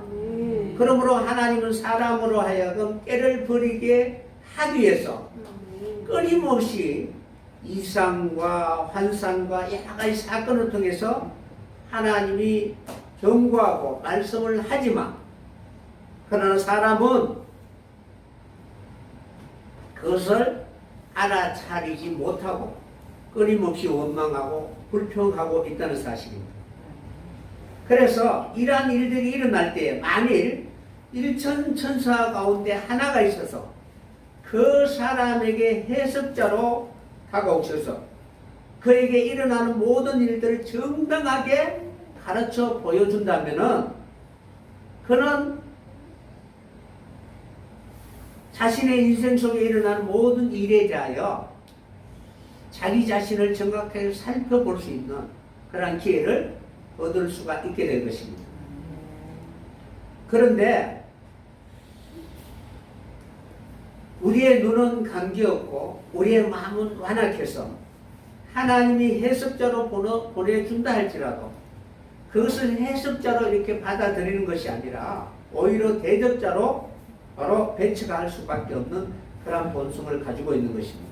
그러므로 하나님은 사람으로 하여금 깨를 버리게 하기 위해서 끊임없이 이상과 환상과 여러 가지 사건을 통해서 하나님이 경고하고 말씀을 하지만 그러나 사람은 그것을 알아차리지 못하고 끊임없이 원망하고 불평하고 있다는 사실입니다. 그래서 이러한 일들이 일어날 때 만일 일천천사 가운데 하나가 있어서 그 사람에게 해석자로 다가오셔서 그에게 일어나는 모든 일들을 정당하게 가르쳐 보여준다면은 그는 자신의 인생 속에 일어나는 모든 일에 대하여 자기 자신을 정확하게 살펴볼 수 있는 그런 기회를 얻을 수가 있게 될 것입니다. 그런데 우리의 눈은 감기였고 우리의 마음은 완악해서 하나님이 해석자로 보내준다 할지라도 그것을 해석자로 이렇게 받아들이는 것이 아니라 오히려 대적자로 바로 배치가 할 수밖에 없는 그런 본성을 가지고 있는 것입니다.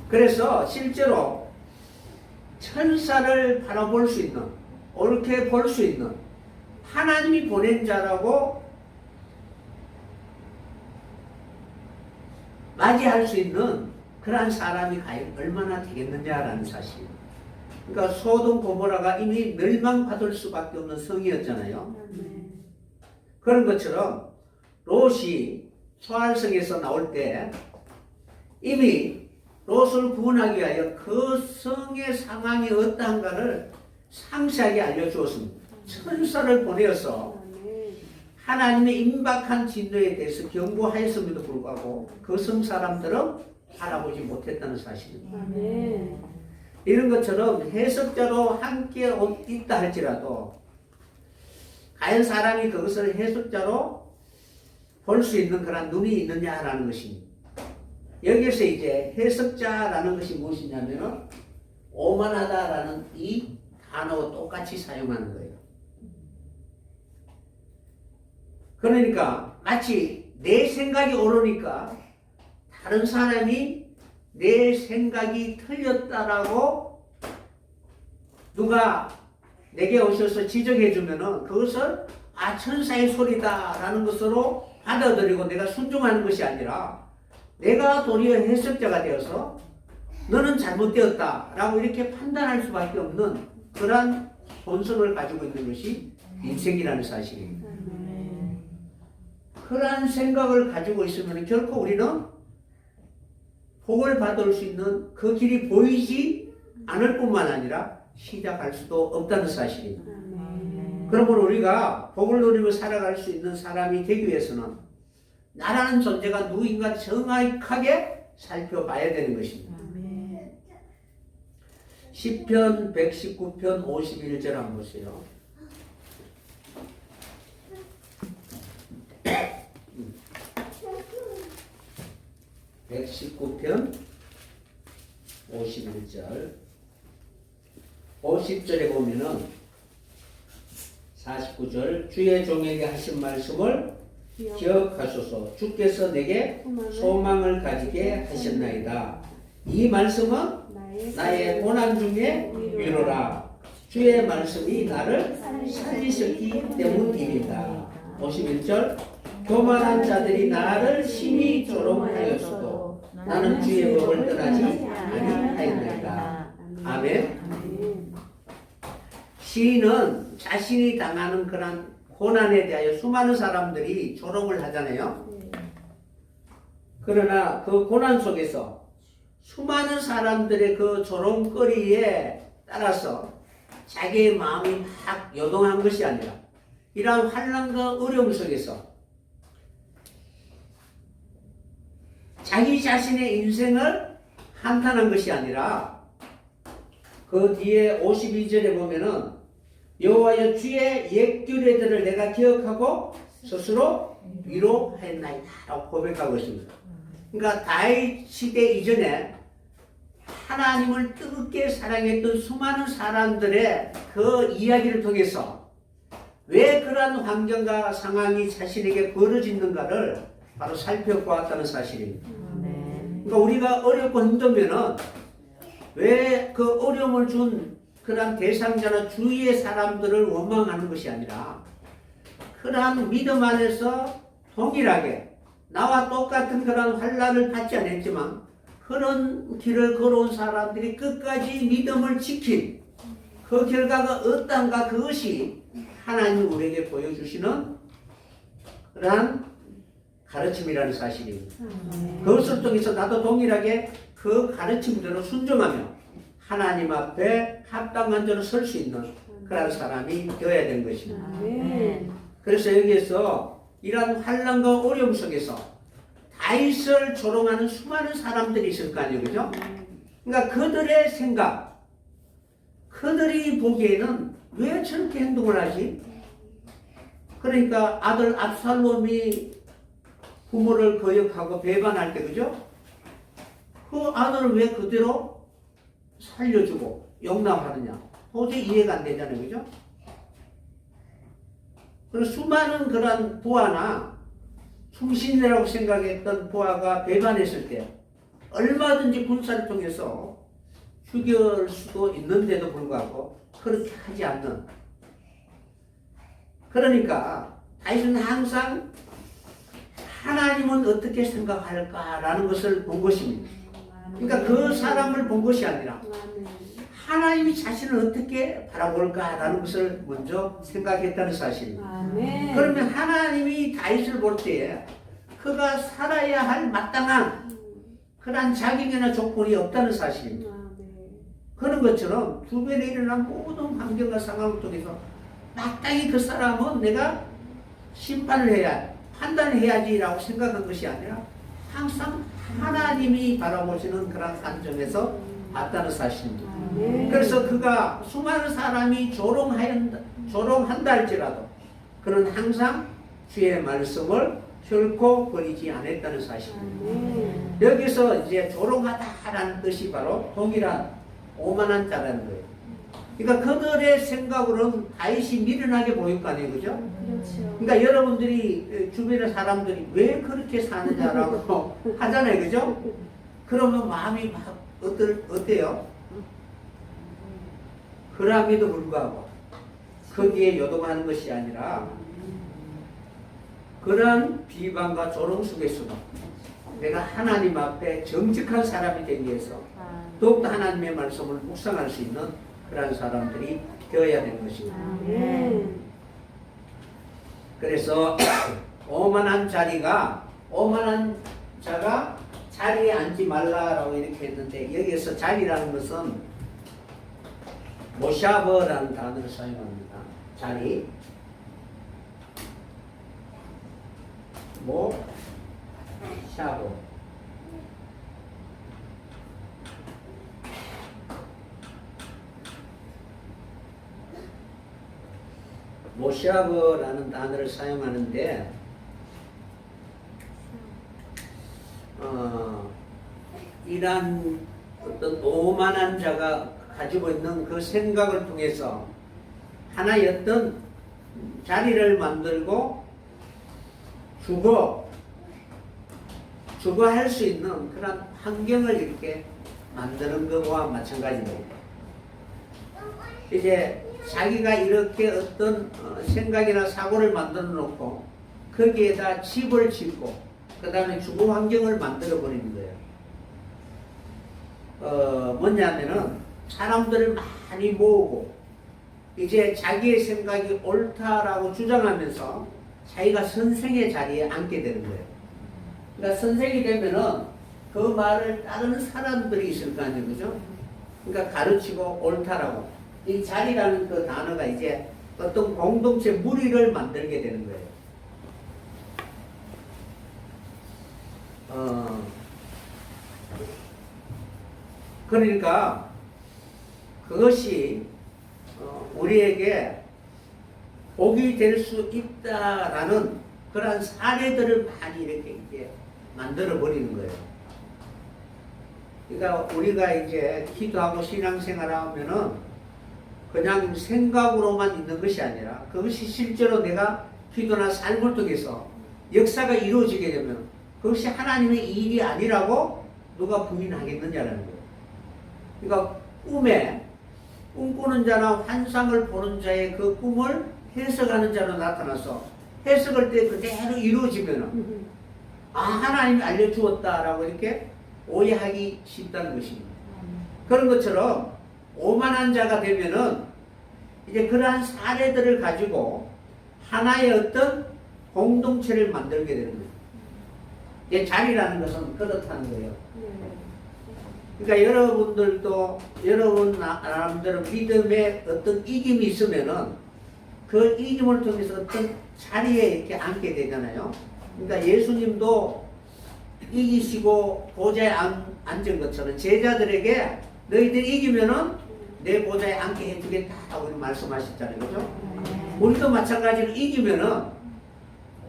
그래서 실제로 천사를 바라볼 수 있는, 옳게 볼 수 있는 하나님이 보낸 자라고 맞이할 수 있는 그러한 사람이 과연 얼마나 되겠느냐라는 사실. 그러니까 소돔 고모라가 이미 멸망받을 수밖에 없는 성이었잖아요. 그런 것처럼 롯이 소알성에서 나올 때 이미 롯을 구원하기 위하여 그 성의 상황이 어떠한가를 상세하게 알려주었습니다. 천사를 보내어서 하나님의 임박한 진노에 대해서 경고하였음에도 불구하고 그 성 사람들은 알아보지 못했다는 사실입니다. 이런 것처럼 해석자로 함께 있다 할지라도 과연 사람이 그것을 해석자로 볼 수 있는 그런 눈이 있느냐라는 것입니다. 여기에서 이제 해석자라는 것이 무엇이냐면 오만하다라는 이 단어와 똑같이 사용하는 거예요. 그러니까 마치 내 생각이 옳으니까 다른 사람이 내 생각이 틀렸다라고 누가 내게 오셔서 지적해 주면은 그것을 천사의 소리다라는 것으로 받아들이고 내가 순종하는 것이 아니라 내가 도리어 해석자가 되어서 너는 잘못되었다라고 이렇게 판단할 수밖에 없는 그러한 본성을 가지고 있는 것이 인생이라는 사실입니다. 그러한 생각을 가지고 있으면 결코 우리는 복을 받을 수 있는 그 길이 보이지 않을 뿐만 아니라 시작할 수도 없다는 사실입니다. 그러므로 우리가 복을 누리고 살아갈 수 있는 사람이 되기 위해서는 나라는 존재가 누구인가 정확하게 살펴봐야 되는 것입니다. 시편 119편 51절 한번 보세요. (119편) 51절 50절에 보면은 49절 주의 종에게 하신 말씀을 기억하소서. 주께서 내게 소망을 가지게 하셨나이다. 이 말씀은 나의 고난 중에 위로라. 주의 말씀이 나를 살리셨기 때문입니다. 51절 교만한 자들이 나를 심히 조롱하였어도 나는 주의 법을 떠나지 아니하였나이다. 아멘. 시인은 자신이 당하는 그런 고난에 대하여 수많은 사람들이 조롱을 하잖아요. 그러나 그 고난 속에서 수많은 사람들의 그 조롱거리에 따라서 자기의 마음이 막 요동한 것이 아니라 이러한 환난과 어려움 속에서 자기 자신의 인생을 한탄한 것이 아니라 그 뒤에 52절에 보면은 여호와여 주의 옛 규례들을 내가 기억하고 스스로 위로하였나이다 라고 고백하고 있습니다. 그러니까 다윗 시대 이전에 하나님을 뜨겁게 사랑했던 수많은 사람들의 그 이야기를 통해서 왜 그러한 환경과 상황이 자신에게 벌어지는가를 바로 살펴보았다는 사실입니다. 그러니까 우리가 어렵고 힘들면은 왜 그 어려움을 준 그러한 대상자나 주위의 사람들을 원망하는 것이 아니라 그러한 믿음 안에서 동일하게 나와 똑같은 그런 환난을 받지 않았지만 그런 길을 걸어온 사람들이 끝까지 믿음을 지킨 그 결과가 어떤가 그것이 하나님 우리에게 보여주시는 그러한 가르침이라는 사실입니다. 그것을 통해서 나도 동일하게 그 가르침대로 순종하며 하나님 앞에 합당한 자로 설 수 있는 그런 사람이 되어야 되는 것입니다. 그래서 여기에서 이러한 환난과 어려움 속에서 다윗을 조롱하는 수많은 사람들이 있을 거 아니에요, 그죠? 그러니까 그들의 생각, 그들이 보기에는 왜 저렇게 행동을 하지? 그러니까 아들 압살롬이 부모를 거역하고 배반할 때, 그죠? 그 아들을 왜 그대로 살려주고 용납하느냐? 도저히 이해가 안 되잖아요, 그죠? 그리고 수많은 그런 부하나 충신이라고 생각했던 부하가 배반했을 때 얼마든지 군사를 통해서 죽일 수도 있는데도 불구하고 그렇게 하지 않는. 그러니까 다윗은 항상 하나님은 어떻게 생각할까라는 것을 본 것입니다. 그러니까 그 사람을 본 것이 아니라 하나님이 자신을 어떻게 바라볼까라는 것을 먼저 생각했다는 사실입니다. 그러면 하나님이 다윗을 볼 때에 그가 살아야 할 마땅한 그러한 자격이나 조건이 없다는 사실입니다. 그런 것처럼 주변에 일어난 모든 환경과 상황을 통해서 마땅히 그 사람은 내가 심판을 해야 판단해야지라고 생각한 것이 아니라 항상 하나님이 바라보시는 그런 관점에서 봤다는 사실입니다. 그래서 그가 수많은 사람이 조롱한다 할지라도 그는 항상 주의 말씀을 결코 버리지 않았다는 사실입니다. 여기서 이제 조롱하다라는 뜻이 바로 동일한 오만한 자라는 거예요. 그러니까 그들의 생각으로는 다윗이 미련하게 보일 거 아니에요, 그죠? 그렇죠. 그러니까 여러분들이 주변의 사람들이 왜 그렇게 사느냐라고 하잖아요, 그죠? 그러면 마음이 막 어때요? 그럼에도 불구하고 거기에 요동하는 것이 아니라 그런 비방과 조롱 속에서도 내가 하나님 앞에 정직한 사람이 되기 위해서 더욱더 하나님의 말씀을 묵상할 수 있는 그런 사람들이 되어야 되는 것입니다. 아멘. 그래서 오만한 자가 자리에 앉지 말라라고 이렇게 했는데 여기에서 자리라는 것은 모샤버라는 단어를 사용합니다. 자리. 모샤버. 모샤버라는 단어를 사용하는데 이란 어떤 오만한 자가 가지고 있는 그 생각을 통해서 하나의 어떤 자리를 만들고 주거할 수 있는 그런 환경을 이렇게 만드는 것과 마찬가지입니다. 이제 자기가 이렇게 어떤 생각이나 사고를 만들어 놓고 거기에다 집을 짓고 그 다음에 주거 환경을 만들어 버리는 거예요. 뭐냐면은 사람들을 많이 모으고 이제 자기의 생각이 옳다라고 주장하면서 자기가 선생의 자리에 앉게 되는 거예요. 그러니까 선생이 되면은 그 말을 따르는 사람들이 있을 거 아니에요, 그죠? 그러니까 가르치고 옳다라고 이 자리라는 그 단어가 이제 어떤 공동체 무리를 만들게 되는 거예요. 그러니까 그것이 우리에게 복이 될 수 있다라는 그러한 사례들을 많이 이렇게 만들어 버리는 거예요. 그러니까 우리가 이제 기도하고 신앙생활 하면은 그냥 생각으로만 있는 것이 아니라 그것이 실제로 내가 기도나 삶을 통해서 역사가 이루어지게 되면 그것이 하나님의 일이 아니라고 누가 부인하겠느냐라는 거예요. 그러니까 꿈꾸는 자나 환상을 보는 자의 그 꿈을 해석하는 자로 나타나서 해석할 때 그대로 이루어지면 하나님이 알려주었다라고 이렇게 오해하기 쉽다는 것입니다. 그런 것처럼 오만한 자가 되면은 이제 그러한 사례들을 가지고 하나의 어떤 공동체를 만들게 되는 거예요. 이제 자리라는 것은 그렇다는 거예요. 그러니까 여러분들도 여러분 나름대로 믿음에 어떤 이김이 있으면은 그 이김을 통해서 어떤 자리에 이렇게 앉게 되잖아요. 그러니까 예수님도 이기시고 보좌에 앉은 것처럼 제자들에게 너희들 이기면은 내 보좌에 앉게 해주겠다라고 말씀하셨잖아요, 그죠? 우리도 마찬가지로 이기면은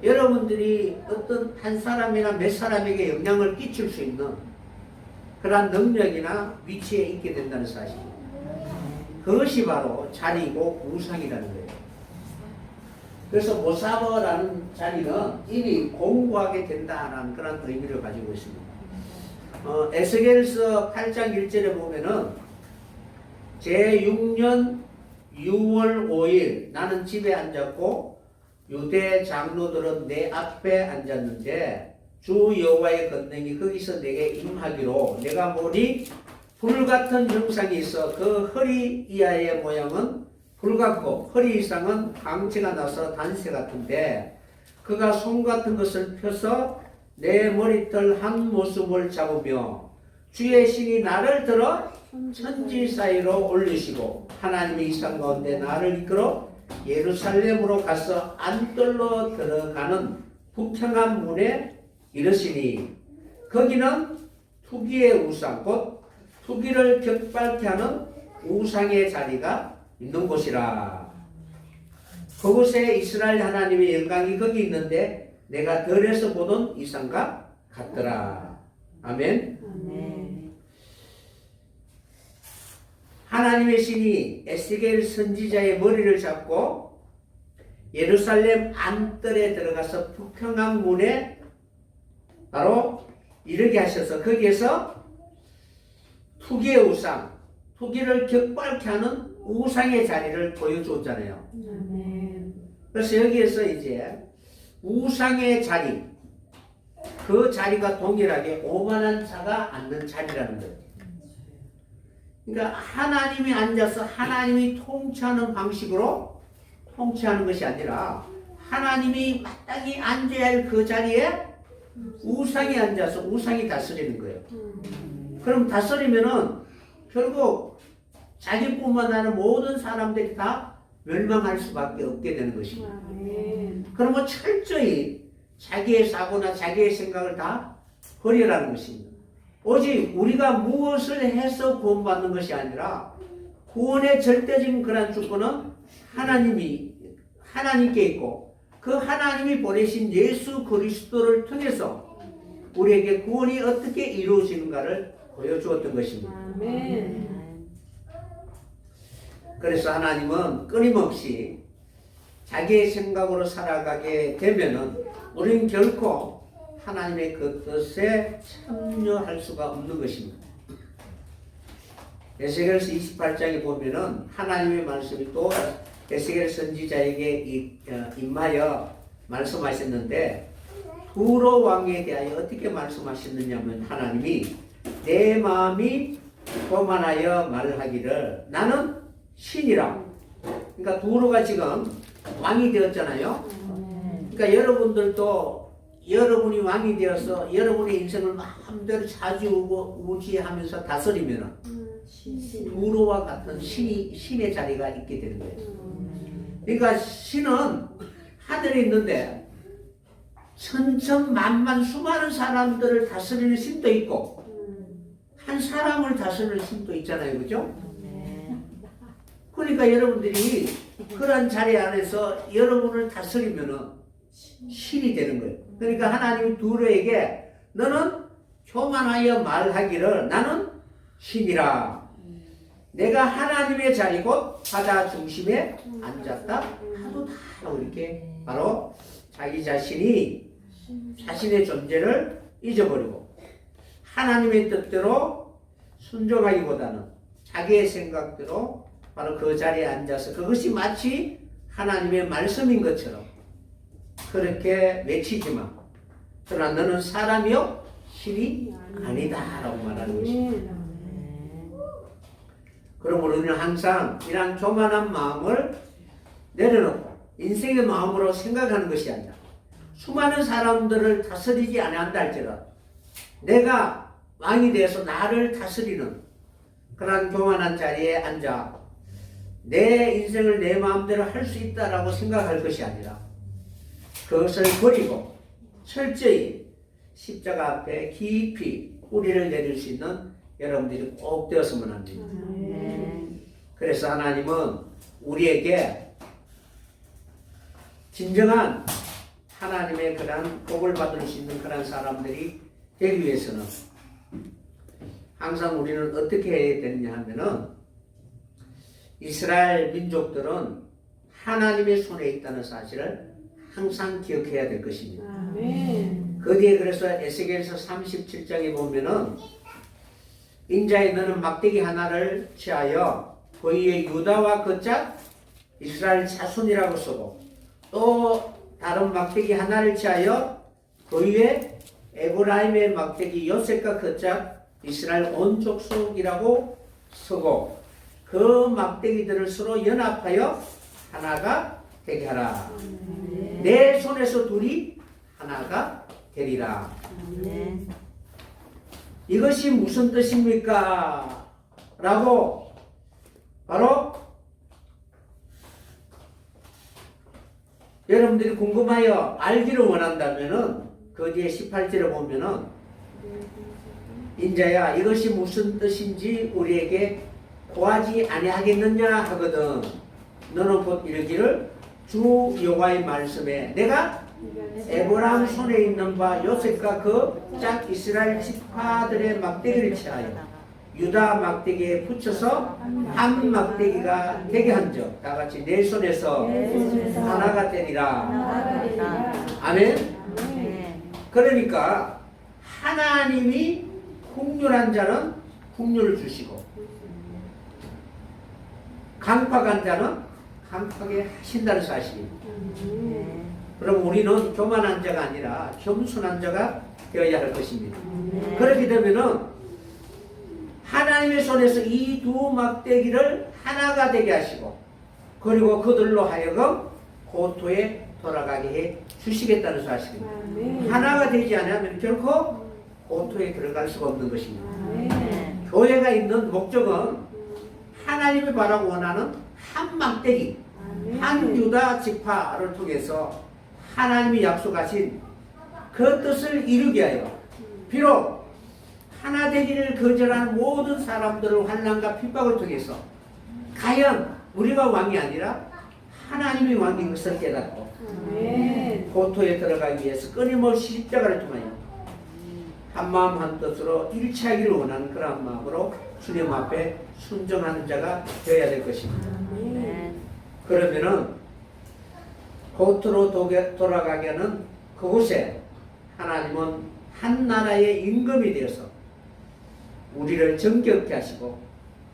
여러분들이 어떤 한 사람이나 몇 사람에게 영향을 끼칠 수 있는 그러한 능력이나 위치에 있게 된다는 사실입니다. 그것이 바로 자리이고 우상이라는 거예요. 그래서 모사버라는 자리는 이미 공부하게 된다는 그런 의미를 가지고 있습니다. 에스겔서 8장 1절에 보면은 제6년 6월 5일 나는 집에 앉았고 유대 장로들은 내 앞에 앉았는데 주 여호와의 권능이 거기서 내게 임하기로 내가 보니 불같은 형상이 있어 그 허리 이하의 모양은 불같고 허리 이상은 광채가 나서 단새 같은데 그가 손 같은 것을 펴서 내 머리털 한 모습을 잡으며 주의 신이 나를 들어 천지 사이로 올리시고 하나님의 이상 가운데 나를 이끌어 예루살렘으로 가서 안뜰로 들어가는 북향한 문에 이르시니 거기는 투기의 우상 곧 투기를 격발케 하는 우상의 자리가 있는 곳이라. 그곳에 이스라엘 하나님의 영광이 거기 있는데 내가 들에서 보던 이상과 같더라. 아멘. 아멘. 하나님의 신이 에스겔 선지자의 머리를 잡고 예루살렘 안뜰에 들어가서 북평강 문에 바로 이르게 하셔서 거기에서 투기의 우상, 투기를 격발케 하는 우상의 자리를 보여줬잖아요. 그래서 여기에서 이제 우상의 자리, 그 자리가 동일하게 오만한 자가 앉는 자리라는 거예요. 그러니까 하나님이 앉아서 하나님이 통치하는 방식으로 통치하는 것이 아니라 하나님이 마땅히 앉아야 할 그 자리에 우상이 앉아서 우상이 다스리는 거예요. 그럼 다스리면은 결국 자기뿐만 아니라 모든 사람들이 다 멸망할 수밖에 없게 되는 것입니다. 그러면 철저히 자기의 사고나 자기의 생각을 다 버리라는 것입니다. 오직 우리가 무엇을 해서 구원받는 것이 아니라 구원의 절대적인 그런 주권은 하나님께 있고 그 하나님이 보내신 예수 그리스도를 통해서 우리에게 구원이 어떻게 이루어지는가를 보여주었던 것입니다. 그래서 하나님은 끊임없이 자기의 생각으로 살아가게 되면은 우리는 결코 하나님의 그 뜻에 참여할 수가 없는 것입니다. 에스겔서 28장에 보면은 하나님의 말씀이 또 에스겔 선지자에게 임하여 말씀하셨는데 두로 왕에 대하여 어떻게 말씀하셨느냐면 하나님이 내 마음이 교만하여 말하기를 나는 신이라. 그러니까 두로가 지금 왕이 되었잖아요. 그러니까 여러분들도 여러분이 왕이 되어서 여러분의 인생을 마음대로 좌지우지하면서 다스리면 두로와 같은 신의 자리가 있게 되는 거예요. 그러니까 신은 하늘에 있는데 천천만만 수많은 사람들을 다스리는 신도 있고 한 사람을 다스리는 신도 있잖아요. 그죠? 그러니까 여러분들이 그런 자리 안에서 여러분을 다스리면은 신이 되는 거예요. 그러니까 하나님이 두로에게 너는 교만하여 말하기를 나는 신이라. 내가 하나님의 자리 곧 바다 중심에 앉았다 하도 다 이렇게 바로 자기 자신이 자신의 존재를 잊어버리고 하나님의 뜻대로 순종하기보다는 자기의 생각대로 바로 그 자리에 앉아서 그것이 마치 하나님의 말씀인 것처럼 그렇게 외치지만 그러나 너는 사람이요 신이 아니다라고 말하는 것입니다. 그러므로 우리는 항상 이러한 교만한 마음을 내려놓고 인생의 마음으로 생각하는 것이 아니라 수많은 사람들을 다스리지 아니한다 할지라도 내가 왕이 되어서 나를 다스리는 그러한 교만한 자리에 앉아 내 인생을 내 마음대로 할 수 있다라고 생각할 것이 아니라 그것을 버리고 철저히 십자가 앞에 깊이 뿌리를 내릴 수 있는 여러분들이 꼭 되었으면 합니다. 그래서 하나님은 우리에게 진정한 하나님의 그런 복을 받을 수 있는 그런 사람들이 되기 위해서는 항상 우리는 어떻게 해야 되느냐 하면은 이스라엘 민족들은 하나님의 손에 있다는 사실을 항상 기억해야 될 것입니다. 그 뒤에 그래서 에스겔서 37장에 보면은 인자에 너는 막대기 하나를 취하여 그 위에 유다와 그 짝 이스라엘 자손이라고 쓰고 또 다른 막대기 하나를 취하여 그 위에 에브라임의 막대기 요셉과 그 짝 이스라엘 온 족속이라고 쓰고 그 막대기들을 서로 연합하여 하나가 되게 하라. 내 손에서 둘이 하나가 되리라. 이것이 무슨 뜻입니까? 라고 바로 여러분들이 궁금하여 알기를 원한다면은 그 뒤에 18절에 보면은 인자야 이것이 무슨 뜻인지 우리에게 고하지 아니하겠느냐 하거든. 너는 곧 이르기를 주 여호와의 말씀에 내가 에브라임 손에 있는 바 요셉과 그 짝 이스라엘 지파들의 막대기를 취하여 유다 막대기에 붙여서 한 막대기가 되게 한적. 다 같이 내 손에서 하나가 되리라. 아멘. 그러니까 하나님이 풍요한 자는 풍요를 주시고 강팍한 자는 강팍하게 하신다는 사실입니다. 그럼 우리는 교만한 자가 아니라 겸손한 자가 되어야 할 것입니다. 그렇게 되면은 하나님의 손에서 이 두 막대기를 하나가 되게 하시고 그리고 그들로 하여금 고토에 돌아가게 해 주시겠다는 사실입니다. 하나가 되지 않으면 결코 고토에 들어갈 수가 없는 것입니다. 교회가 있는 목적은 하나님이 바라고 원하는 한 막대기, 한 유다 지파를 통해서 하나님이 약속하신 그 뜻을 이루게 하여 비록 하나 되기를 거절하는 모든 사람들을 환난과 핍박을 통해서 과연 우리가 왕이 아니라 하나님이 왕인 것을 깨닫고 고토에 들어가기 위해서 끊임없이 십자가를 통하여 한마음 한뜻으로 일치하기를 원하는 그런 마음으로 주님 앞에 순종하는 자가 되어야 될 것입니다. 그러면은 고토로 돌아가게 하는 그곳에 하나님은 한 나라의 임금이 되어서 우리를 정결케 하시고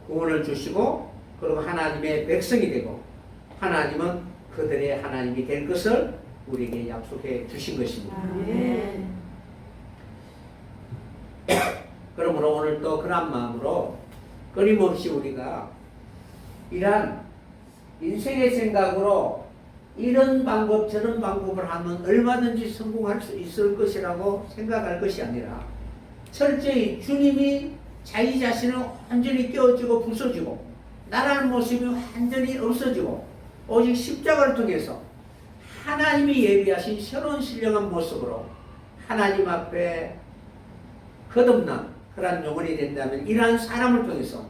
구원을 주시고 그리고 하나님의 백성이 되고 하나님은 그들의 하나님이 될 것을 우리에게 약속해 주신 것입니다. 그러므로 오늘 또 그런 마음으로 끊임없이 우리가 이러한 인생의 생각으로 이런 방법 저런 방법을 하면 얼마든지 성공할 수 있을 것이라고 생각할 것이 아니라 철저히 주님이 자기 자신을 완전히 깨어지고 부서지고 나라는 모습이 완전히 없어지고 오직 십자가를 통해서 하나님이 예비하신 새로운 신령한 모습으로 하나님 앞에 거듭난 그러한 영혼이 된다면 이러한 사람을 통해서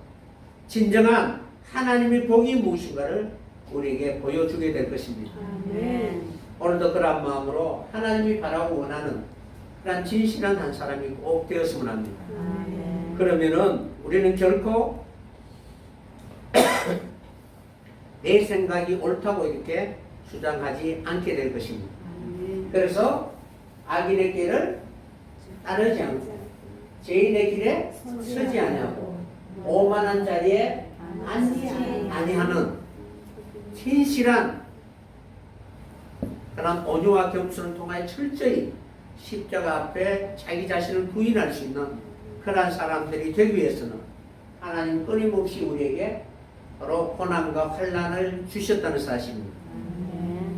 진정한 하나님의 복이 무엇인가를 우리에게 보여주게 될 것입니다. 오늘도 그러한 마음으로 하나님이 바라고 원하는 그러한 진실한 한 사람이 꼭 되었으면 합니다. 그러면은 우리는 결코 내 생각이 옳다고 이렇게 주장하지 않게 될 것입니다. 그래서 악인의 길을 따르지 않고 죄인의 길에 서지 아니하고 오만한 자리에 앉지 아니하는 진실한 그런 온유와 겸손을 통하여 철저히 십자가 앞에 자기 자신을 부인할 수 있는 그러한 사람들이 되기 위해서는 하나님 끊임없이 우리에게 바로 고난과 환난을 주셨다는 사실입니다.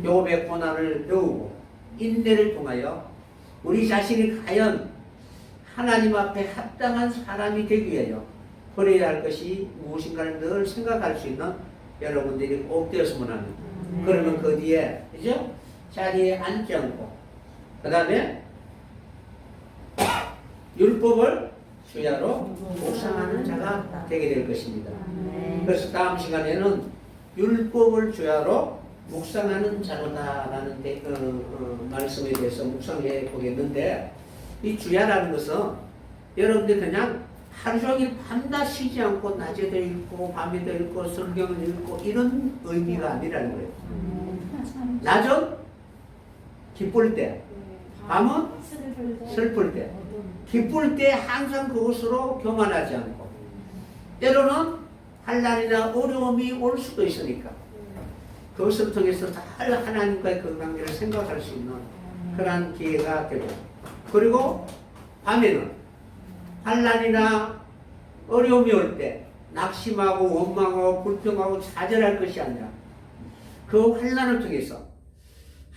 욥의 고난을 배우고 인내를 통하여 우리 자신이 과연 하나님 앞에 합당한 사람이 되기 위하여 버려야 할 것이 무엇인가를 늘 생각할 수 있는 여러분들이 꼭 되었으면 합니다. 그러면 그 뒤에 그죠? 자리에 앉지 않고 그 다음에 율법을 주야로 묵상하는 자가 되게 될 것입니다. 그래서 다음 시간에는 율법을 주야로 묵상하는 자로다라는 말씀에 대해서 묵상해 보겠는데 이 주야라는 것은 여러분들 그냥 하루 종일 밤낮 쉬지 않고 낮에도 읽고 밤에도 읽고 성경을 읽고 이런 의미가 아니라는 거예요. 낮은 기쁠 때, 밤은 슬플 때, 기쁠 때 항상 그것으로 교만하지 않고 때로는 환난이나 어려움이 올 수도 있으니까 그것을 통해서 잘 하나님과의 그 관계를 생각할 수 있는 그러한 기회가 되고 그리고 밤에는 환난이나 어려움이 올 때 낙심하고 원망하고 불평하고 좌절할 것이 아니라 그 환난을 통해서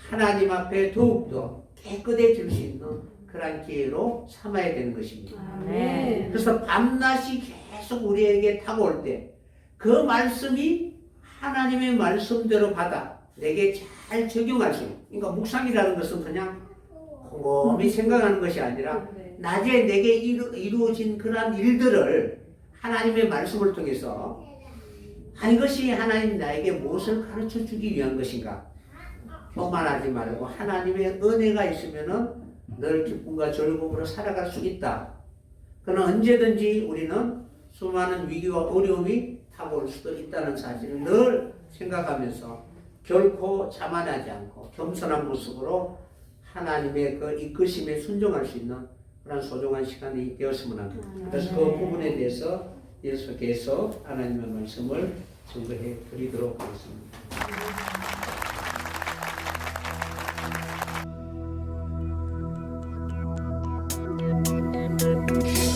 하나님 앞에 더욱더 깨끗해질 수 있는 그러한 기회로 삼아야 되는 것입니다. 그래서 밤낮이 계속 우리에게 다가올 때 그 말씀이 하나님의 말씀대로 받아 내게 잘 적용할 수 있는 그러니까 묵상이라는 것은 그냥 곰곰이 생각하는 것이 아니라 낮에 내게 이루어진 그러한 일들을 하나님의 말씀을 통해서 이것이 하나님 나에게 무엇을 가르쳐 주기 위한 것인가 교만하지 말고 하나님의 은혜가 있으면은 늘 기쁨과 즐거움으로 살아갈 수 있다. 그러나 언제든지 우리는 수많은 위기와 어려움이 다가올 수도 있다는 사실을 늘 생각하면서 결코 자만하지 않고 겸손한 모습으로 하나님의 그 이끄심에 순종할 수 있는 그런 소중한 시간이 되었으면 합니다. 그래서 그 부분에 대해서 계속 하나님의 말씀을 증거해 드리도록 하겠습니다.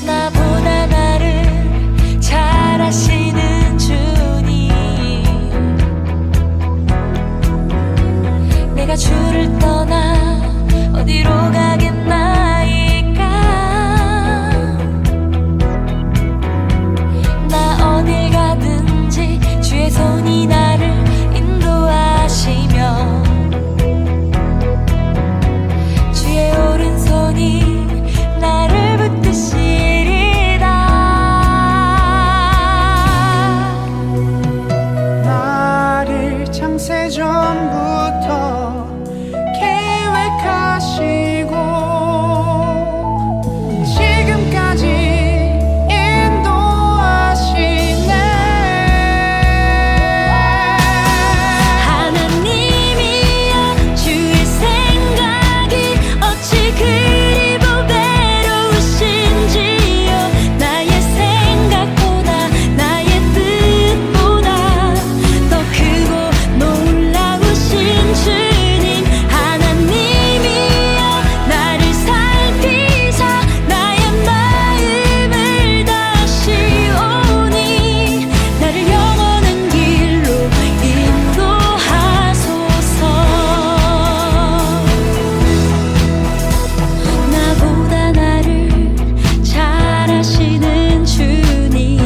나보다 나를 잘 아시는 주님, 내가 주를 떠나 어디로 가겠나이까. 나 어딜 가든지 주의 손이 나를 인도하시며 주의 오른손이 나를 붙드시리다. 나를 창세전부터 계획하시고 지금까지 인도하시네. 하나님이여, 주의 생각이 어찌 그리 보배로우신지요. 나의 생각보다 나의 뜻보다 더 크고 놀라우신 주님. 하나님이여, 나를 살피사 나의 마음을 다시오니 나를 영원한 길로 인도하소서. 나보다 나를 잘 아시는 주님,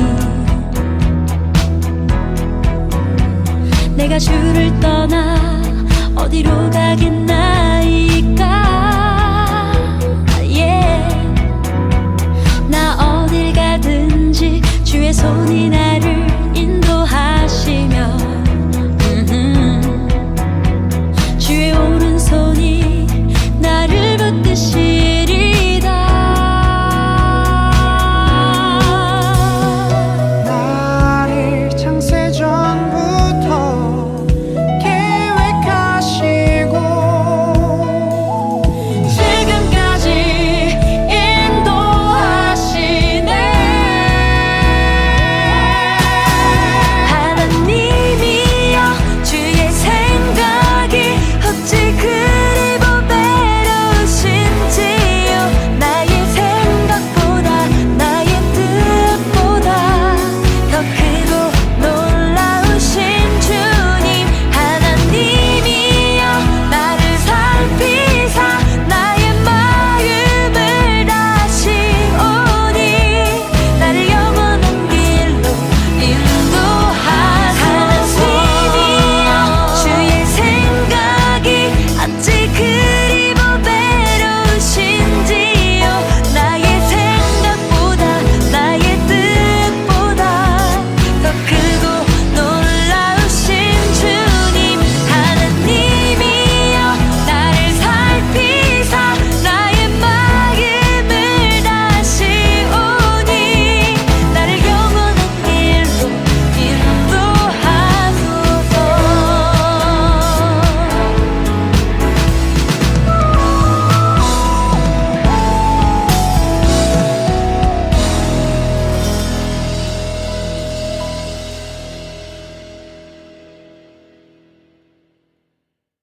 내가 주를 떠나 어디로 가겠나이까. 나 어딜 가든지 주의 손이 나를